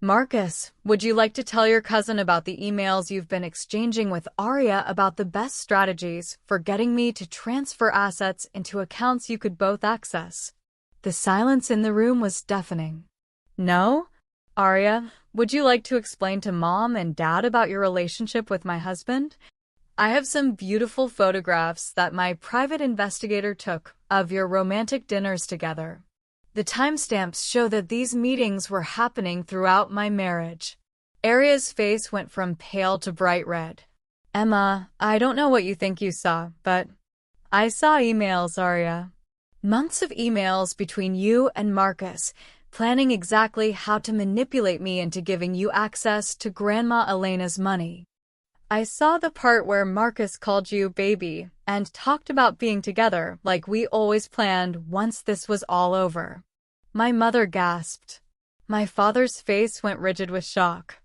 Marcus, would you like to tell your cousin about the emails you've been exchanging with Arya about the best strategies for getting me to transfer assets into accounts you could both access?" The silence in the room was deafening. "No? Arya, would you like to explain to Mom and Dad about your relationship with my husband? I have some beautiful photographs that my private investigator took of your romantic dinners together. The timestamps show that these meetings were happening throughout my marriage." Arya's face went from pale to bright red. "Emma, I don't know what you think you saw, but I saw emails, Arya. Months of emails between you and Marcus, planning exactly how to manipulate me into giving you access to Grandma Elena's money. I saw the part where Marcus called you baby and talked about being together like we always planned once this was all over." My mother gasped. My father's face went rigid with shock.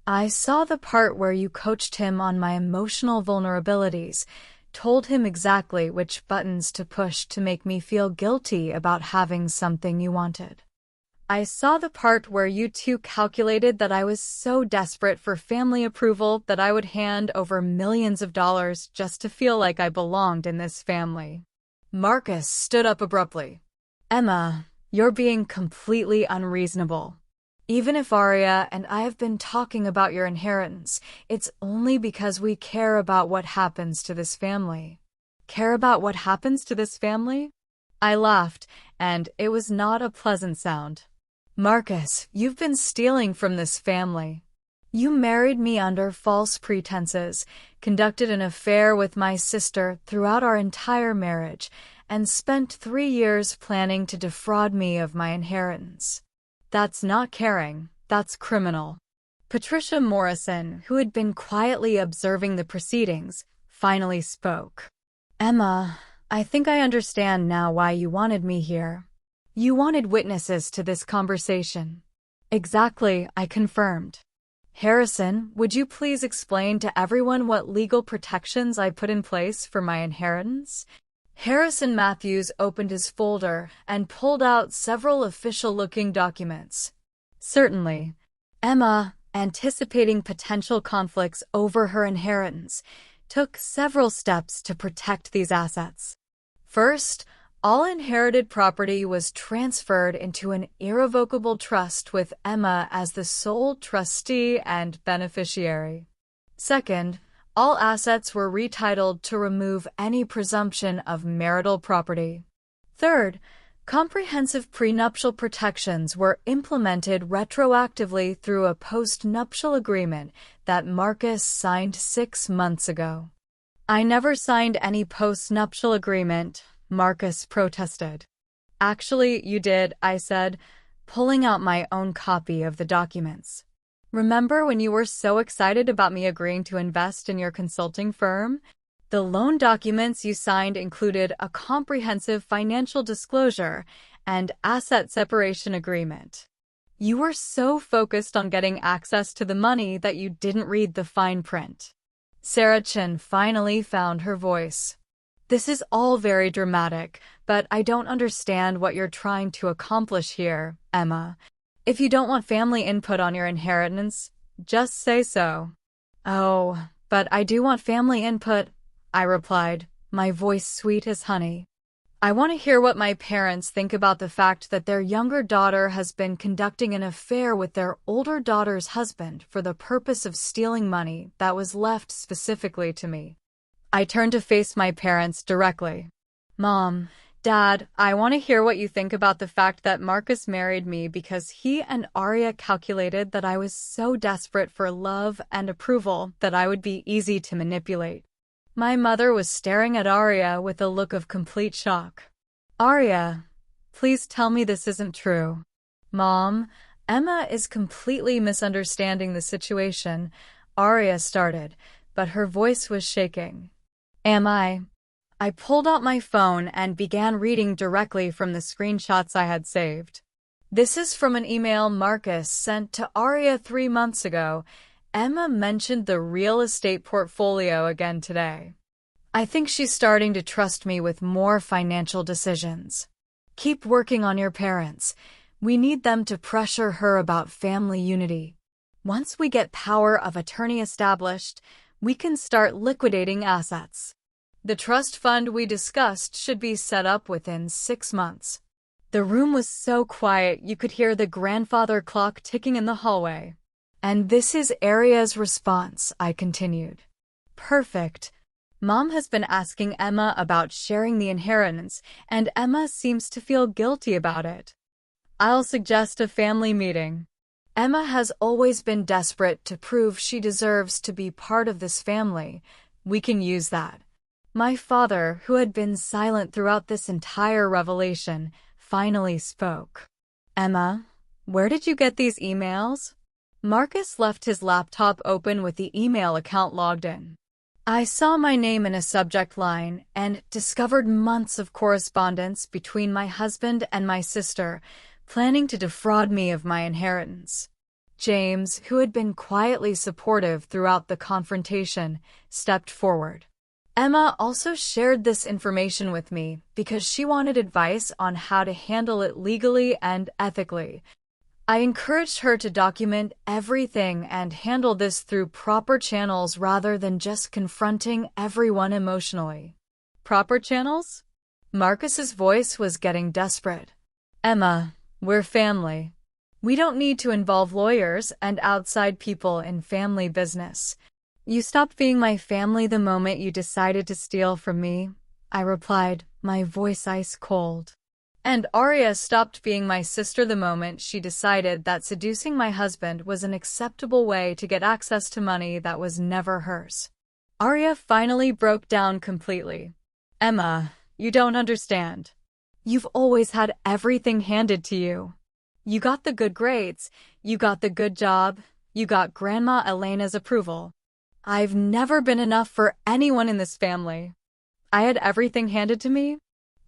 "I saw the part where you coached him on my emotional vulnerabilities, told him exactly which buttons to push to make me feel guilty about having something you wanted. I saw the part where you two calculated that I was so desperate for family approval that I would hand over millions of dollars just to feel like I belonged in this family." Marcus stood up abruptly. "Emma, you're being completely unreasonable. Even if Arya and I have been talking about your inheritance, it's only because we care about what happens to this family." "Care about what happens to this family?" I laughed, and it was not a pleasant sound. "Marcus, you've been stealing from this family. You married me under false pretenses, conducted an affair with my sister throughout our entire marriage, and spent 3 years planning to defraud me of my inheritance. That's not caring, that's criminal. Patricia Morrison, who had been quietly observing the proceedings, finally spoke. Emma, I think I understand now why you wanted me here. You wanted witnesses to this conversation. Exactly, I confirmed. Harrison, would you please explain to everyone what legal protections I put in place for my inheritance? Harrison Matthews opened his folder and pulled out several official-looking documents. Certainly. Emma, anticipating potential conflicts over her inheritance, took several steps to protect these assets. First, all inherited property was transferred into an irrevocable trust with Emma as the sole trustee and beneficiary. Second, all assets were retitled to remove any presumption of marital property. Third, comprehensive prenuptial protections were implemented retroactively through a post-nuptial agreement that Marcus signed 6 months ago. I never signed any post-nuptial agreement, Marcus protested. Actually, you did, I said, pulling out my own copy of the documents. Remember when you were so excited about me agreeing to invest in your consulting firm? The loan documents you signed included a comprehensive financial disclosure and asset separation agreement. You were so focused on getting access to the money that you didn't read the fine print. Sarah Chin finally found her voice. This is all very dramatic, but I don't understand what you're trying to accomplish here, Emma. If you don't want family input on your inheritance, just say so. Oh, but I do want family input, I replied, my voice sweet as honey. I want to hear what my parents think about the fact that their younger daughter has been conducting an affair with their older daughter's husband for the purpose of stealing money that was left specifically to me. I turned to face my parents directly. Mom, Dad, I want to hear what you think about the fact that Marcus married me because he and Arya calculated that I was so desperate for love and approval that I would be easy to manipulate. My mother was staring at Arya with a look of complete shock. Arya, please tell me this isn't true. Mom, Emma is completely misunderstanding the situation, Arya started, but her voice was shaking. Am I? I pulled out my phone and began reading directly from the screenshots I had saved. This is from an email Marcus sent to Arya 3 months ago. Emma mentioned the real estate portfolio again today. I think she's starting to trust me with more financial decisions. Keep working on your parents. We need them to pressure her about family unity. Once we get power of attorney established, we can start liquidating assets. The trust fund we discussed should be set up within 6 months. The room was so quiet you could hear the grandfather clock ticking in the hallway. And this is Arya's response, I continued. Perfect. Mom has been asking Emma about sharing the inheritance, and Emma seems to feel guilty about it. I'll suggest a family meeting. Emma has always been desperate to prove she deserves to be part of this family. We can use that. My father, who had been silent throughout this entire revelation, finally spoke. Emma, where did you get these emails? Marcus left his laptop open with the email account logged in. I saw my name in a subject line and discovered months of correspondence between my husband and my sister, planning to defraud me of my inheritance. James, who had been quietly supportive throughout the confrontation, stepped forward. Emma also shared this information with me because she wanted advice on how to handle it legally and ethically. I encouraged her to document everything and handle this through proper channels rather than just confronting everyone emotionally. Proper channels? Marcus's voice was getting desperate. Emma, we're family. We don't need to involve lawyers and outside people in family business. You stopped being my family the moment you decided to steal from me, I replied, my voice ice cold. And Arya stopped being my sister the moment she decided that seducing my husband was an acceptable way to get access to money that was never hers. Arya finally broke down completely. Emma, You don't understand. You've always had everything handed to you. You got the good grades, you got the good job, you got Grandma Elena's approval. I've never been enough for anyone in this family. I had everything handed to me.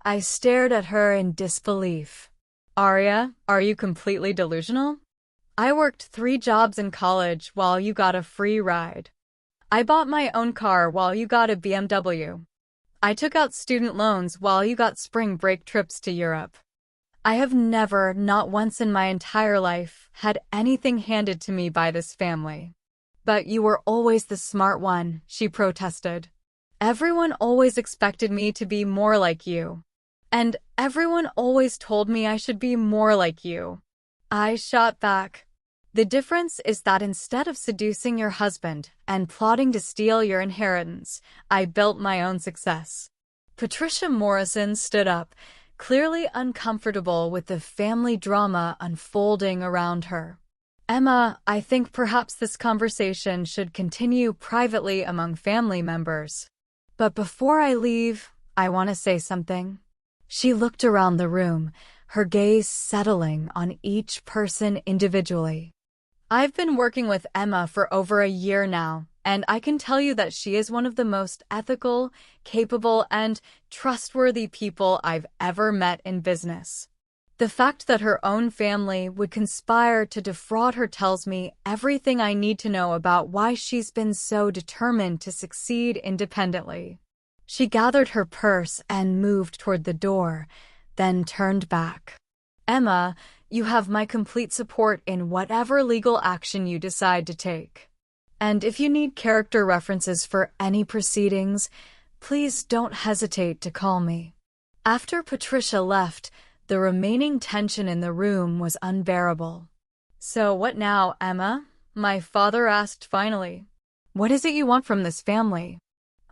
I stared at her in disbelief. Arya, are you completely delusional? I worked 3 jobs in college while you got a free ride. I bought my own car while you got a BMW. I took out student loans while you got spring break trips to Europe. I have never, not once in my entire life, had anything handed to me by this family. But you were always the smart one, she protested. Everyone always expected me to be more like you. And everyone always told me I should be more like you. I shot back. The difference is that instead of seducing your husband and plotting to steal your inheritance, I built my own success. Patricia Morrison stood up, clearly uncomfortable with the family drama unfolding around her. Emma, I think perhaps this conversation should continue privately among family members. But before I leave, I want to say something. She looked around the room, her gaze settling on each person individually. I've been working with Emma for over a year now, and I can tell you that she is one of the most ethical, capable, and trustworthy people I've ever met in business. The fact that her own family would conspire to defraud her tells me everything I need to know about why she's been so determined to succeed independently. She gathered her purse and moved toward the door, then turned back. Emma, you have my complete support in whatever legal action you decide to take. And if you need character references for any proceedings, please don't hesitate to call me. After Patricia left, the remaining tension in the room was unbearable. So what now, Emma? My father asked finally. What is it you want from this family?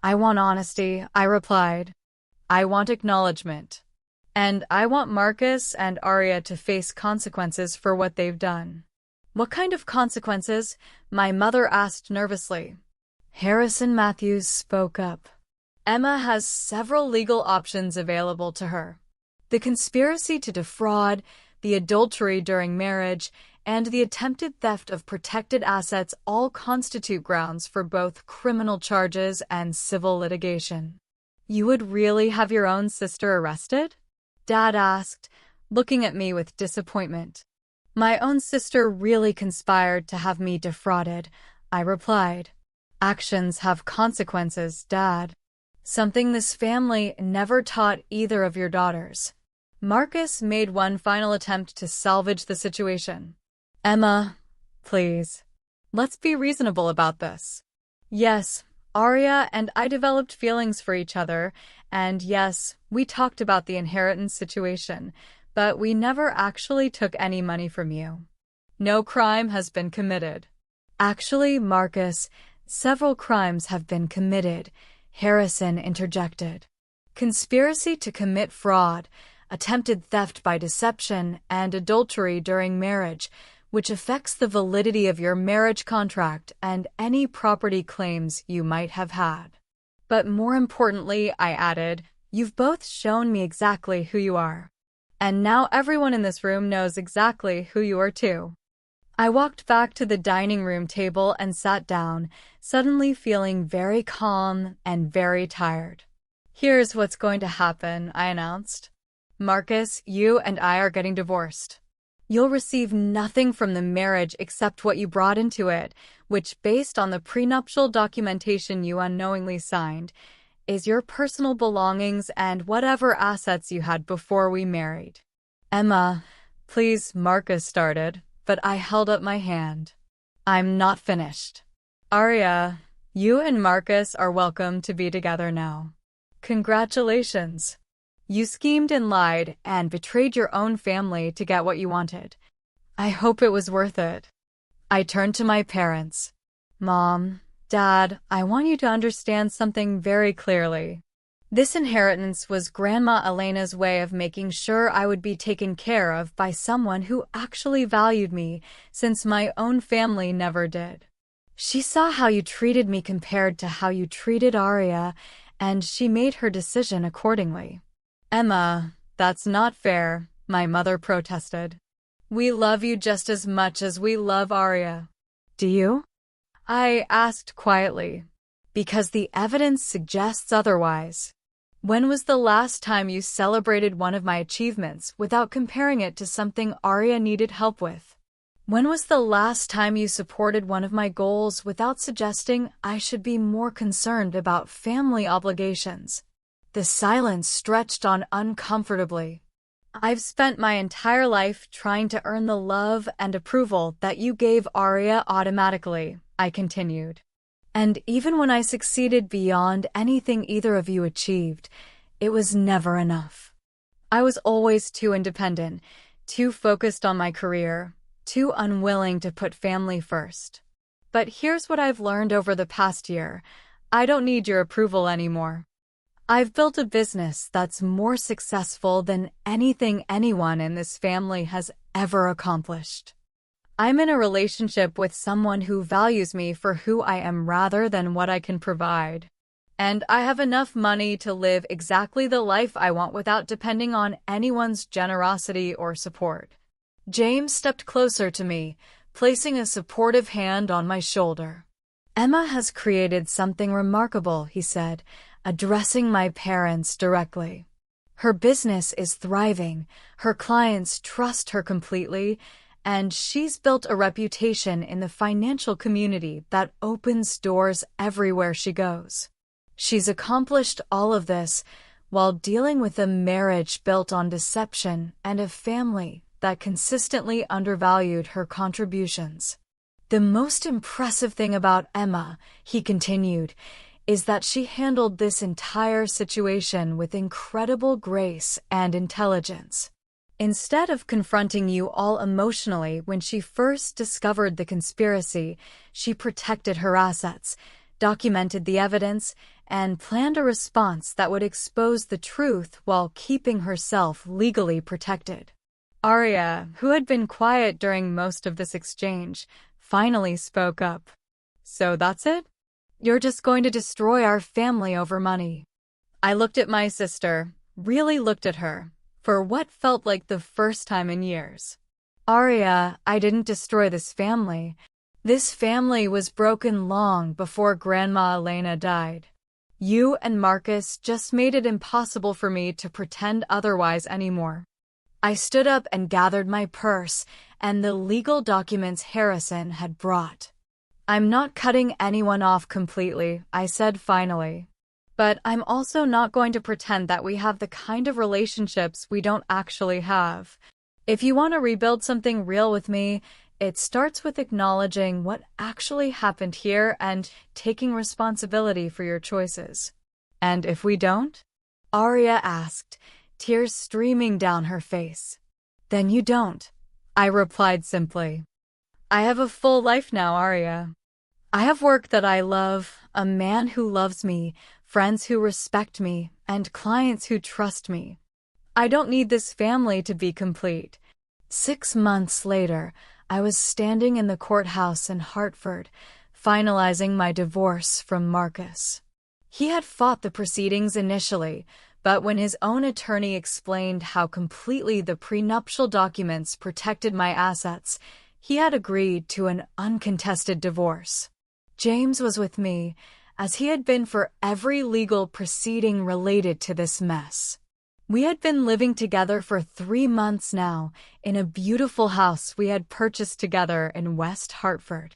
I want honesty, I replied. I want acknowledgement. And I want Marcus and Arya to face consequences for what they've done. What kind of consequences? My mother asked nervously. Harrison Matthews spoke up. Emma has several legal options available to her. The conspiracy to defraud, the adultery during marriage, and the attempted theft of protected assets all constitute grounds for both criminal charges and civil litigation. You would really have your own sister arrested? Dad asked, looking at me with disappointment. My own sister really conspired to have me defrauded, I replied. Actions have consequences, Dad. Something this family never taught either of your daughters. Marcus made one final attempt to salvage the situation. Emma, please. Let's be reasonable about this. Yes, Arya and I developed feelings for each other, and yes, we talked about the inheritance situation, but we never actually took any money from you. No crime has been committed. Actually, Marcus, several crimes have been committed, Harrison interjected. Conspiracy to commit fraud, attempted theft by deception, and adultery during marriage, which affects the validity of your marriage contract and any property claims you might have had. But more importantly, I added, you've both shown me exactly who you are. And now everyone in this room knows exactly who you are too. I walked back to the dining room table and sat down, suddenly feeling very calm and very tired. Here's what's going to happen, I announced. Marcus, you and I are getting divorced. You'll receive nothing from the marriage except what you brought into it, which, based on the prenuptial documentation you unknowingly signed, is your personal belongings and whatever assets you had before we married. Emma, please, Marcus started, but I held up my hand. I'm not finished. Arya, you and Marcus are welcome to be together now. Congratulations. You schemed and lied and betrayed your own family to get what you wanted. I hope it was worth it. I turned to my parents. Mom, Dad, I want you to understand something very clearly. This inheritance was Grandma Elena's way of making sure I would be taken care of by someone who actually valued me, since my own family never did. She saw how you treated me compared to how you treated Arya, and she made her decision accordingly. Emma, that's not fair, my mother protested. We love you just as much as we love Arya. Do you? I asked quietly. Because the evidence suggests otherwise. When was the last time you celebrated one of my achievements without comparing it to something Arya needed help with? When was the last time you supported one of my goals without suggesting I should be more concerned about family obligations? The silence stretched on uncomfortably. I've spent my entire life trying to earn the love and approval that you gave Arya automatically, I continued. And even when I succeeded beyond anything either of you achieved, it was never enough. I was always too independent, too focused on my career, too unwilling to put family first. But here's what I've learned over the past year. I don't need your approval anymore. I've built a business that's more successful than anything anyone in this family has ever accomplished. I'm in a relationship with someone who values me for who I am rather than what I can provide. And I have enough money to live exactly the life I want without depending on anyone's generosity or support. James stepped closer to me, placing a supportive hand on my shoulder. Emma has created something remarkable, he said, addressing my parents directly. Her business is thriving, her clients trust her completely, and she's built a reputation in the financial community that opens doors everywhere she goes. She's accomplished all of this while dealing with a marriage built on deception and a family that consistently undervalued her contributions. The most impressive thing about Emma, he continued, is that she handled this entire situation with incredible grace and intelligence. Instead of confronting you all emotionally when she first discovered the conspiracy, she protected her assets, documented the evidence, and planned a response that would expose the truth while keeping herself legally protected. Arya, who had been quiet during most of this exchange, finally spoke up. So that's it? You're just going to destroy our family over money. I looked at my sister, really looked at her, for what felt like the first time in years. Arya, I didn't destroy this family. This family was broken long before Grandma Elena died. You and Marcus just made it impossible for me to pretend otherwise anymore. I stood up and gathered my purse and the legal documents Harrison had brought. I'm not cutting anyone off completely, I said finally. But I'm also not going to pretend that we have the kind of relationships we don't actually have. If you want to rebuild something real with me, it starts with acknowledging what actually happened here and taking responsibility for your choices. And if we don't? Arya asked, tears streaming down her face. Then you don't, I replied simply. I have a full life now, Arya. I have work that I love, a man who loves me, friends who respect me, and clients who trust me. I don't need this family to be complete. 6 months later, I was standing in the courthouse in Hartford, finalizing my divorce from Marcus. He had fought the proceedings initially, but when his own attorney explained how completely the prenuptial documents protected my assets, he had agreed to an uncontested divorce. James was with me, as he had been for every legal proceeding related to this mess. We had been living together for 3 months now, in a beautiful house we had purchased together in West Hartford.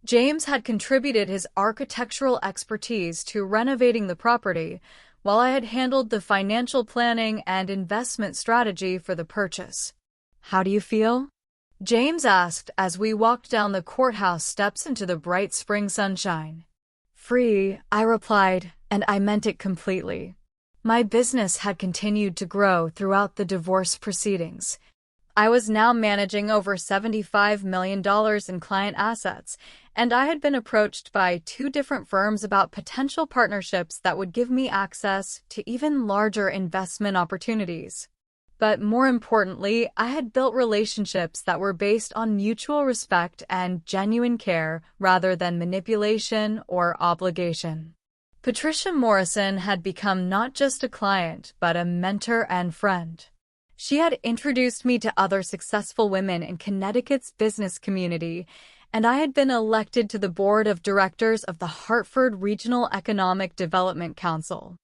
James had contributed his architectural expertise to renovating the property, while I had handled the financial planning and investment strategy for the purchase. How do you feel? James asked as we walked down the courthouse steps into the bright spring sunshine. Free, I replied, and I meant it completely. My business had continued to grow throughout the divorce proceedings. I was now managing over $75 million in client assets, and I had been approached by 2 different firms about potential partnerships that would give me access to even larger investment opportunities. But more importantly, I had built relationships that were based on mutual respect and genuine care rather than manipulation or obligation. Patricia Morrison had become not just a client, but a mentor and friend. She had introduced me to other successful women in Connecticut's business community, and I had been elected to the board of directors of the Hartford Regional Economic Development Council.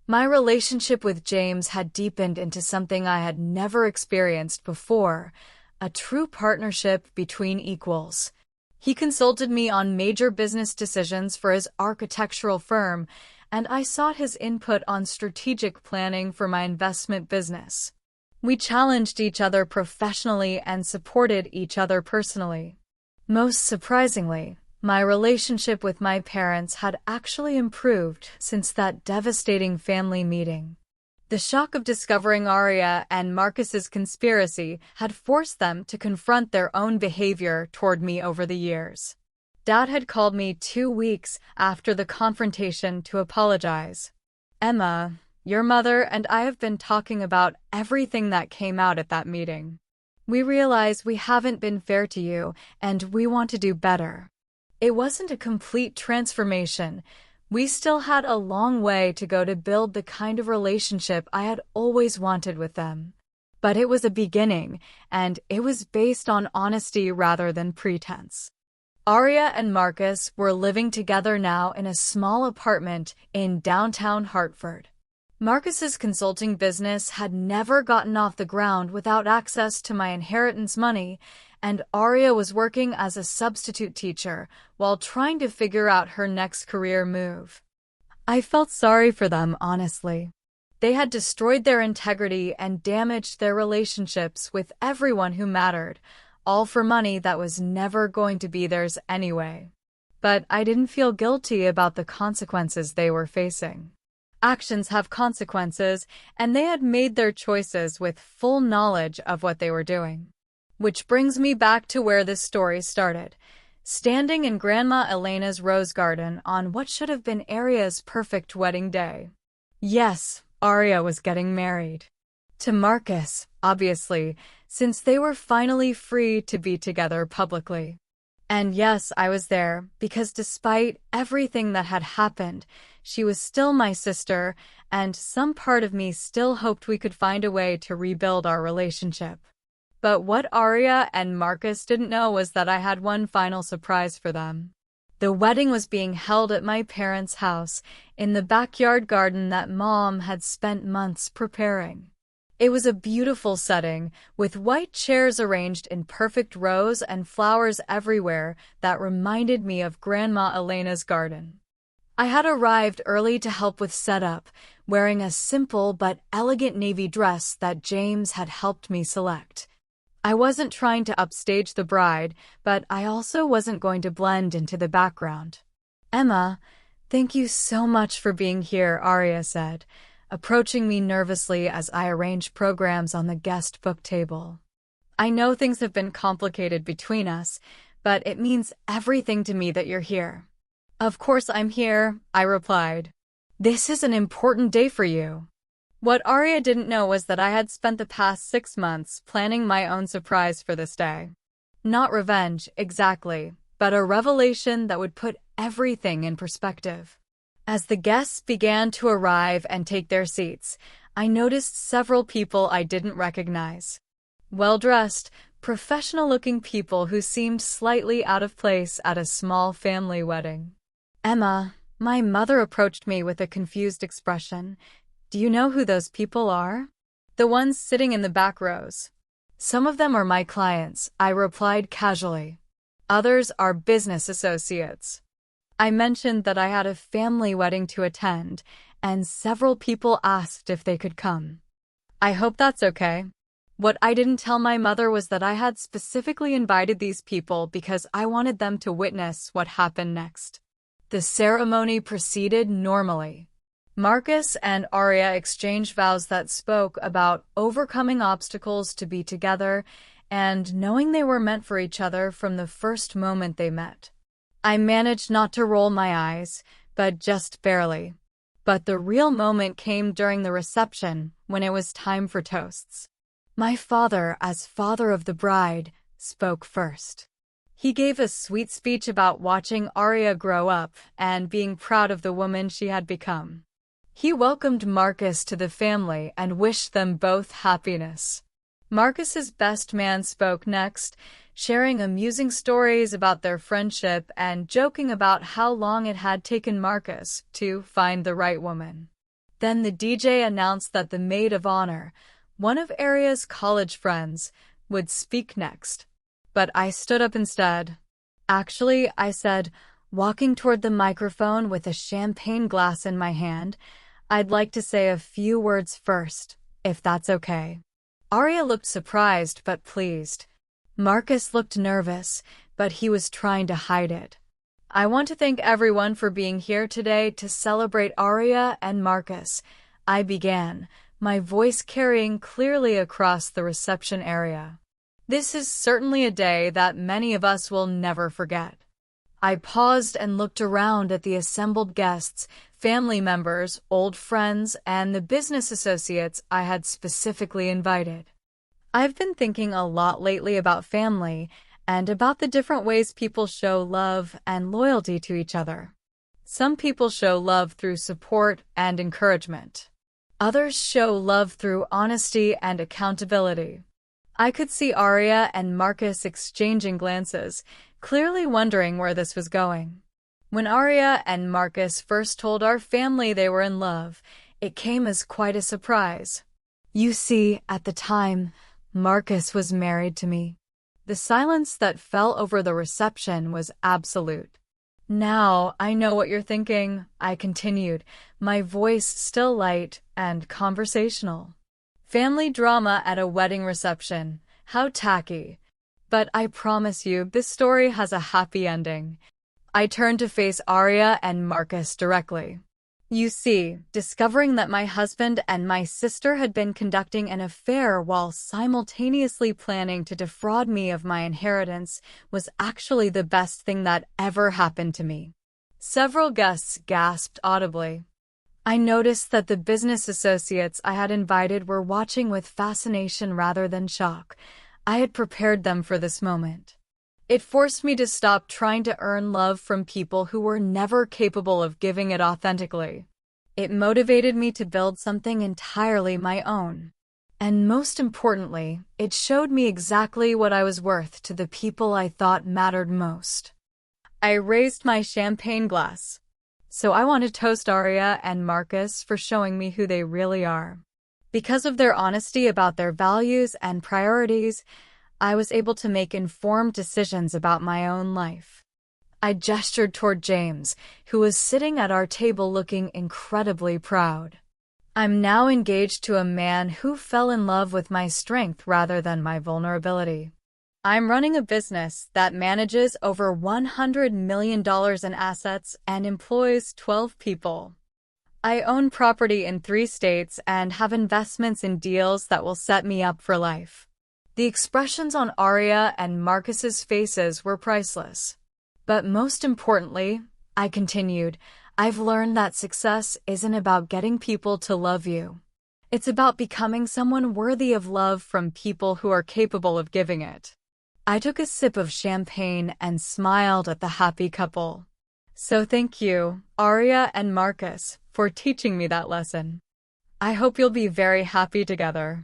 My relationship with James had deepened into something I had never experienced before, a true partnership between equals. He consulted me on major business decisions for his architectural firm, and I sought his input on strategic planning for my investment business. We challenged each other professionally and supported each other personally. Most surprisingly, my relationship with my parents had actually improved since that devastating family meeting. The shock of discovering Aria and Marcus's conspiracy had forced them to confront their own behavior toward me over the years. Dad had called me 2 weeks after the confrontation to apologize. "Emma, your mother and I have been talking about everything that came out at that meeting. We realize we haven't been fair to you, and we want to do better." It wasn't a complete transformation. We still had a long way to go to build the kind of relationship I had always wanted with them. But it was a beginning, and it was based on honesty rather than pretense. Aria and Marcus were living together now in a small apartment in downtown Hartford. Marcus's consulting business had never gotten off the ground without access to my inheritance money, and Aria was working as a substitute teacher while trying to figure out her next career move. I felt sorry for them, honestly. They had destroyed their integrity and damaged their relationships with everyone who mattered, all for money that was never going to be theirs anyway. But I didn't feel guilty about the consequences they were facing. Actions have consequences, and they had made their choices with full knowledge of what they were doing. Which brings me back to where this story started, standing in Grandma Elena's rose garden on what should have been Aria's perfect wedding day. Yes, Aria was getting married. To Marcus, obviously, since they were finally free to be together publicly. And yes, I was there, because despite everything that had happened, she was still my sister, and some part of me still hoped we could find a way to rebuild our relationship. But what Aria and Marcus didn't know was that I had one final surprise for them. The wedding was being held at my parents' house, in the backyard garden that Mom had spent months preparing. It was a beautiful setting, with white chairs arranged in perfect rows and flowers everywhere that reminded me of Grandma Elena's garden. I had arrived early to help with setup, wearing a simple but elegant navy dress that James had helped me select. I wasn't trying to upstage the bride, but I also wasn't going to blend into the background. "Emma, thank you so much for being here," Aria said, approaching me nervously as I arranged programs on the guest book table. "I know things have been complicated between us, but it means everything to me that you're here." "Of course I'm here," I replied. "This is an important day for you." What Aria didn't know was that I had spent the past 6 months planning my own surprise for this day. Not revenge, exactly, but a revelation that would put everything in perspective. As the guests began to arrive and take their seats, I noticed several people I didn't recognize. Well-dressed, professional-looking people who seemed slightly out of place at a small family wedding. "Emma," my mother approached me with a confused expression. "Do you know who those people are?" "The ones sitting in the back rows." "Some of them are my clients," I replied casually. "Others are business associates." I mentioned that I had a family wedding to attend, and several people asked if they could come. "I hope that's okay." What I didn't tell my mother was that I had specifically invited these people because I wanted them to witness what happened next. The ceremony proceeded normally. Marcus and Aria exchanged vows that spoke about overcoming obstacles to be together and knowing they were meant for each other from the first moment they met. I managed not to roll my eyes, but just barely. But the real moment came during the reception, when it was time for toasts. My father, as father of the bride, spoke first. He gave a sweet speech about watching Arya grow up and being proud of the woman she had become. He welcomed Marcus to the family and wished them both happiness. Marcus's best man spoke next, sharing amusing stories about their friendship and joking about how long it had taken Marcus to find the right woman. Then the DJ announced that the maid of honor, one of Arya's college friends, would speak next. But I stood up instead. Actually, I said, walking toward the microphone with a champagne glass in my hand, I'd like to say a few words first, if that's okay. Arya looked surprised but pleased. Marcus looked nervous, but he was trying to hide it. I want to thank everyone for being here today to celebrate Arya and Marcus, I began, my voice carrying clearly across the reception area. This is certainly a day that many of us will never forget. I paused and looked around at the assembled guests, family members, old friends, and the business associates I had specifically invited. I've been thinking a lot lately about family and about the different ways people show love and loyalty to each other. Some people show love through support and encouragement. Others show love through honesty and accountability. I could see Arya and Marcus exchanging glances, clearly wondering where this was going. When Arya and Marcus first told our family they were in love, it came as quite a surprise. You see, at the time, Marcus was married to me. The silence that fell over the reception was absolute. Now, I know what you're thinking, I continued, my voice still light and conversational. Family drama at a wedding reception. How tacky. But I promise you, this story has a happy ending. I turned to face Arya and Marcus directly. You see, discovering that my husband and my sister had been conducting an affair while simultaneously planning to defraud me of my inheritance was actually the best thing that ever happened to me. Several guests gasped audibly. I noticed that the business associates I had invited were watching with fascination rather than shock. I had prepared them for this moment. It forced me to stop trying to earn love from people who were never capable of giving it authentically. It motivated me to build something entirely my own. And most importantly, it showed me exactly what I was worth to the people I thought mattered most. I raised my champagne glass. So I want to toast Arya and Marcus for showing me who they really are. Because of their honesty about their values and priorities, I was able to make informed decisions about my own life. I gestured toward James, who was sitting at our table looking incredibly proud. I'm now engaged to a man who fell in love with my strength rather than my vulnerability. I'm running a business that manages over $100 million in assets and employs 12 people. I own property in 3 states and have investments in deals that will set me up for life. The expressions on Arya and Marcus's faces were priceless. But most importantly, I continued, I've learned that success isn't about getting people to love you. It's about becoming someone worthy of love from people who are capable of giving it. I took a sip of champagne and smiled at the happy couple. So thank you, Arya and Marcus, for teaching me that lesson. I hope you'll be very happy together.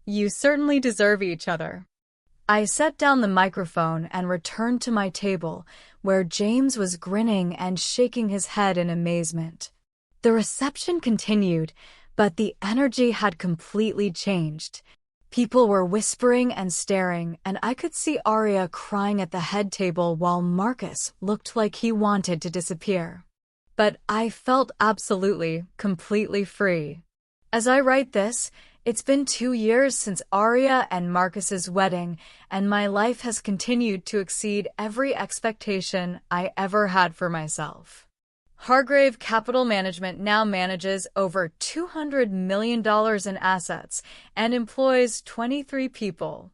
You certainly deserve each other. I set down the microphone and returned to my table, where James was grinning and shaking his head in amazement. The reception continued, but the energy had completely changed. People were whispering and staring, and I could see Arya crying at the head table while Marcus looked like he wanted to disappear. But I felt absolutely, completely free. As I write this, it's been 2 years since Arya and Marcus's wedding, and my life has continued to exceed every expectation I ever had for myself. Hargrave Capital Management now manages over $200 million in assets and employs 23 people.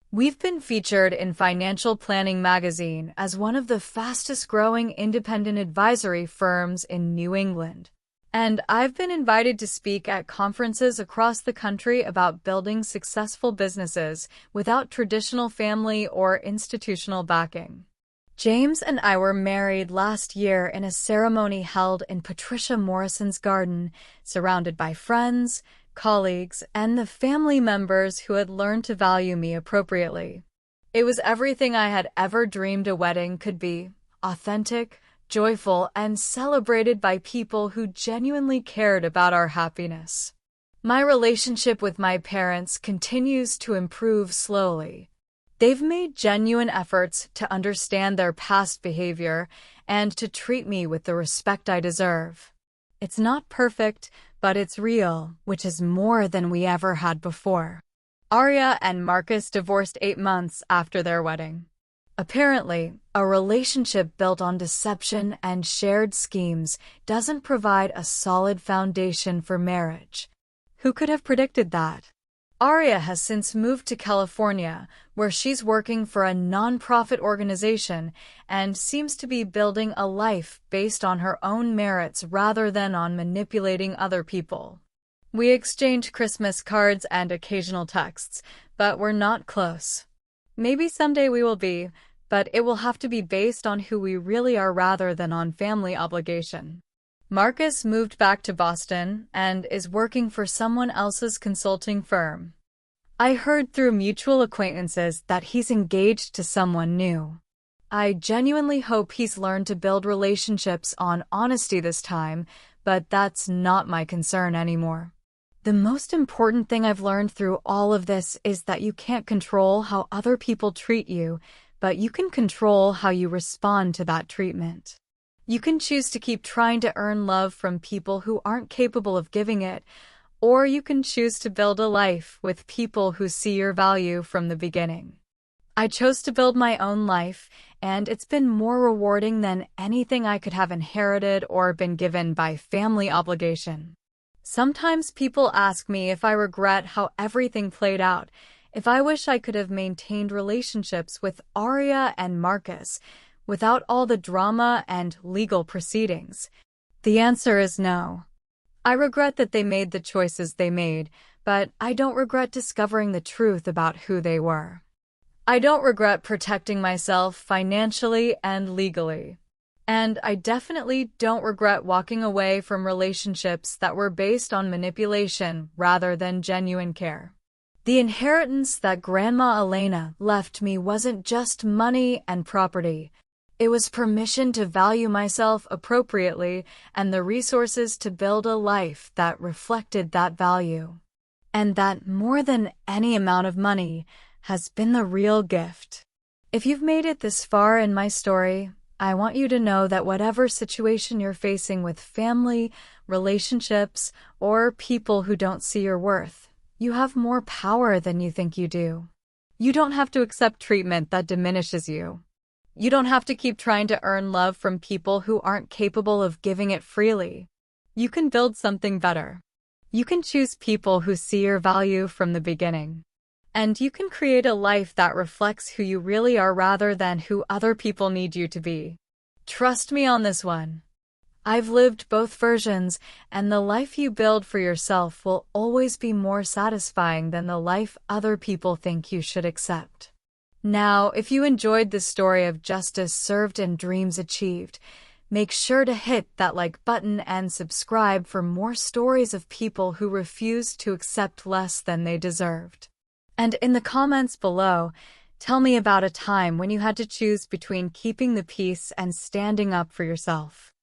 We've been featured in Financial Planning magazine as one of the fastest-growing independent advisory firms in New England. And I've been invited to speak at conferences across the country about building successful businesses without traditional family or institutional backing. James and I were married last year in a ceremony held in Patricia Morrison's garden, surrounded by friends, colleagues, and the family members who had learned to value me appropriately. It was everything I had ever dreamed a wedding could be: authentic, joyful, and celebrated by people who genuinely cared about our happiness. My relationship with my parents continues to improve slowly. They've made genuine efforts to understand their past behavior and to treat me with the respect I deserve. It's not perfect, but it's real, which is more than we ever had before. Arya and Marcus divorced 8 months after their wedding. Apparently, a relationship built on deception and shared schemes doesn't provide a solid foundation for marriage. Who could have predicted that? Arya has since moved to California, where she's working for a nonprofit organization and seems to be building a life based on her own merits rather than on manipulating other people. We exchange Christmas cards and occasional texts, but we're not close. Maybe someday we will be, but it will have to be based on who we really are rather than on family obligation. Marcus moved back to Boston and is working for someone else's consulting firm. I heard through mutual acquaintances that he's engaged to someone new. I genuinely hope he's learned to build relationships on honesty this time, but that's not my concern anymore. The most important thing I've learned through all of this is that you can't control how other people treat you, but you can control how you respond to that treatment. You can choose to keep trying to earn love from people who aren't capable of giving it, or you can choose to build a life with people who see your value from the beginning. I chose to build my own life, and it's been more rewarding than anything I could have inherited or been given by family obligation. Sometimes people ask me if I regret how everything played out, if I wish I could have maintained relationships with Arya and Marcus without all the drama and legal proceedings. The answer is no. I regret that they made the choices they made, but I don't regret discovering the truth about who they were. I don't regret protecting myself financially and legally. And I definitely don't regret walking away from relationships that were based on manipulation rather than genuine care. The inheritance that Grandma Elena left me wasn't just money and property. It was permission to value myself appropriately and the resources to build a life that reflected that value. And that, more than any amount of money, has been the real gift. If you've made it this far in my story, I want you to know that whatever situation you're facing with family, relationships, or people who don't see your worth, you have more power than you think you do. You don't have to accept treatment that diminishes you. You don't have to keep trying to earn love from people who aren't capable of giving it freely. You can build something better. You can choose people who see your value from the beginning. And you can create a life that reflects who you really are rather than who other people need you to be. Trust me on this one. I've lived both versions, and the life you build for yourself will always be more satisfying than the life other people think you should accept. Now, if you enjoyed this story of justice served and dreams achieved, make sure to hit that like button and subscribe for more stories of people who refused to accept less than they deserved. And in the comments below, tell me about a time when you had to choose between keeping the peace and standing up for yourself.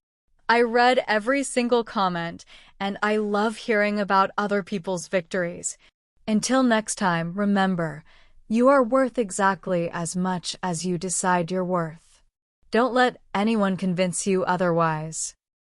I read every single comment, and I love hearing about other people's victories. Until next time, remember, you are worth exactly as much as you decide you're worth. Don't let anyone convince you otherwise.